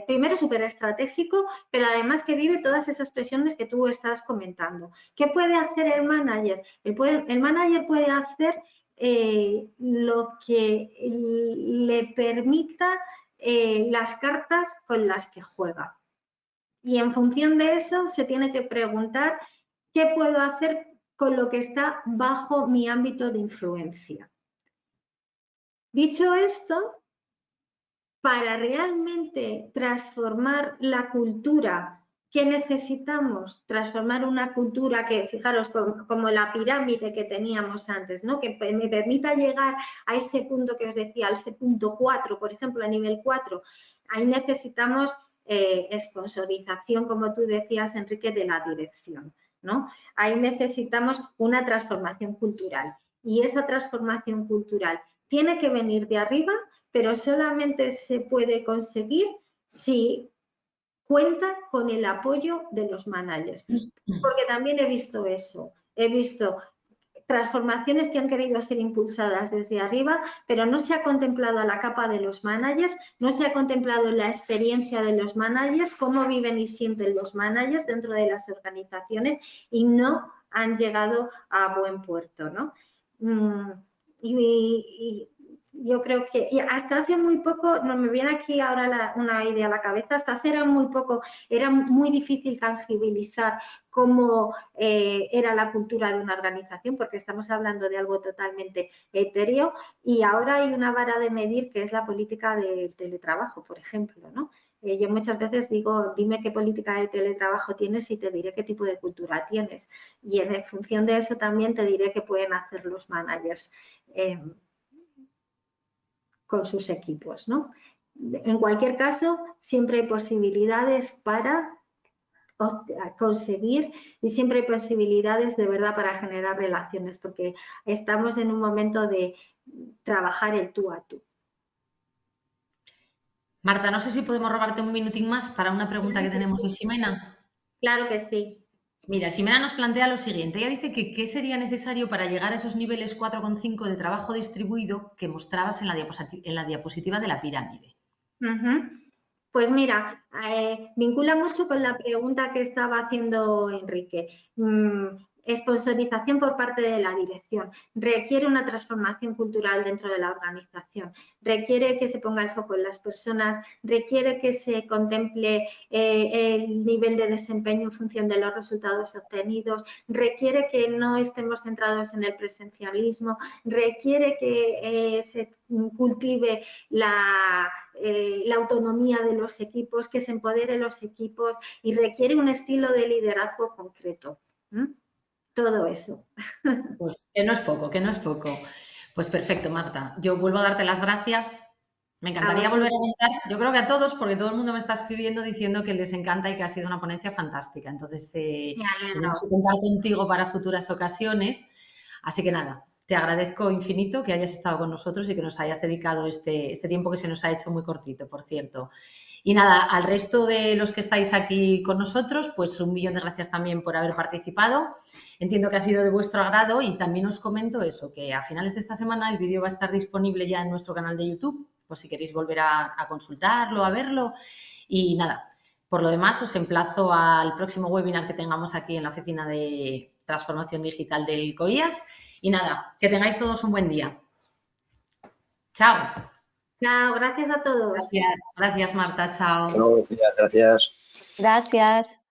primero súper estratégico, pero además que vive todas esas presiones que tú estás comentando. ¿Qué puede hacer el manager? El manager puede hacer lo que le permita las cartas con las que juega. Y en función de eso se tiene que preguntar qué puedo hacer con lo que está bajo mi ámbito de influencia. Dicho esto, para realmente transformar la cultura. ¿Qué necesitamos? Transformar una cultura que, fijaros, como la pirámide que teníamos antes, ¿no? Que me permita llegar a ese punto que os decía, a ese punto 4, por ejemplo, a nivel 4. Ahí necesitamos sponsorización, como tú decías, Enrique, de la dirección, ¿no? Ahí necesitamos una transformación cultural. Y esa transformación cultural tiene que venir de arriba, pero solamente se puede conseguir si cuenta con el apoyo de los managers, porque también he visto eso, he visto transformaciones que han querido ser impulsadas desde arriba, pero no se ha contemplado a la capa de los managers, no se ha contemplado la experiencia de los managers, cómo viven y sienten los managers dentro de las organizaciones y no han llegado a buen puerto, ¿no? Y yo creo que hasta hace muy poco, no me viene aquí ahora una idea a la cabeza, hasta hace muy poco era muy difícil tangibilizar cómo era la cultura de una organización, porque estamos hablando de algo totalmente etéreo, y ahora hay una vara de medir que es la política de teletrabajo, por ejemplo, ¿no? Yo muchas veces digo, dime qué política de teletrabajo tienes y te diré qué tipo de cultura tienes. Y en función de eso también te diré qué pueden hacer los managers con sus equipos, ¿no? En cualquier caso, siempre hay posibilidades para conseguir y siempre hay posibilidades de verdad para generar relaciones, porque estamos en un momento de trabajar el tú a tú. Marta, no sé si podemos robarte un minutín más para una pregunta que tenemos de Ximena. Claro que sí. Mira, Ximena nos plantea lo siguiente. Ella dice que qué sería necesario para llegar a esos niveles 4,5 de trabajo distribuido que mostrabas en la diapositiva de la pirámide. Pues mira, vincula mucho con la pregunta que estaba haciendo Enrique. Sponsorización por parte de la dirección. Requiere una transformación cultural dentro de la organización. Requiere que se ponga el foco en las personas. Requiere que se contemple el nivel de desempeño en función de los resultados obtenidos. Requiere que no estemos centrados en el presencialismo. Requiere que se cultive la autonomía de los equipos, que se empodere los equipos y requiere un estilo de liderazgo concreto. Todo eso. Pues que no es poco, que no es poco. Pues perfecto, Marta. Yo vuelvo a darte las gracias. Me encantaría volver a contar, yo creo que a todos, porque todo el mundo me está escribiendo diciendo que les encanta y que ha sido una ponencia fantástica. Entonces, tenemos que contar contigo para futuras ocasiones. Así que nada, te agradezco infinito que hayas estado con nosotros y que nos hayas dedicado este tiempo que se nos ha hecho muy cortito, por cierto. Y nada, al resto de los que estáis aquí con nosotros, pues 1.000.000 de gracias también por haber participado. Entiendo que ha sido de vuestro agrado y también os comento eso, que a finales de esta semana el vídeo va a estar disponible ya en nuestro canal de YouTube, pues si queréis volver a consultarlo, a verlo. Y nada, por lo demás os emplazo al próximo webinar que tengamos aquí en la oficina de transformación digital del COIAS. Y nada, que tengáis todos un buen día. Chao. Chao, gracias a todos. Gracias Marta, chao. Gracias. Gracias.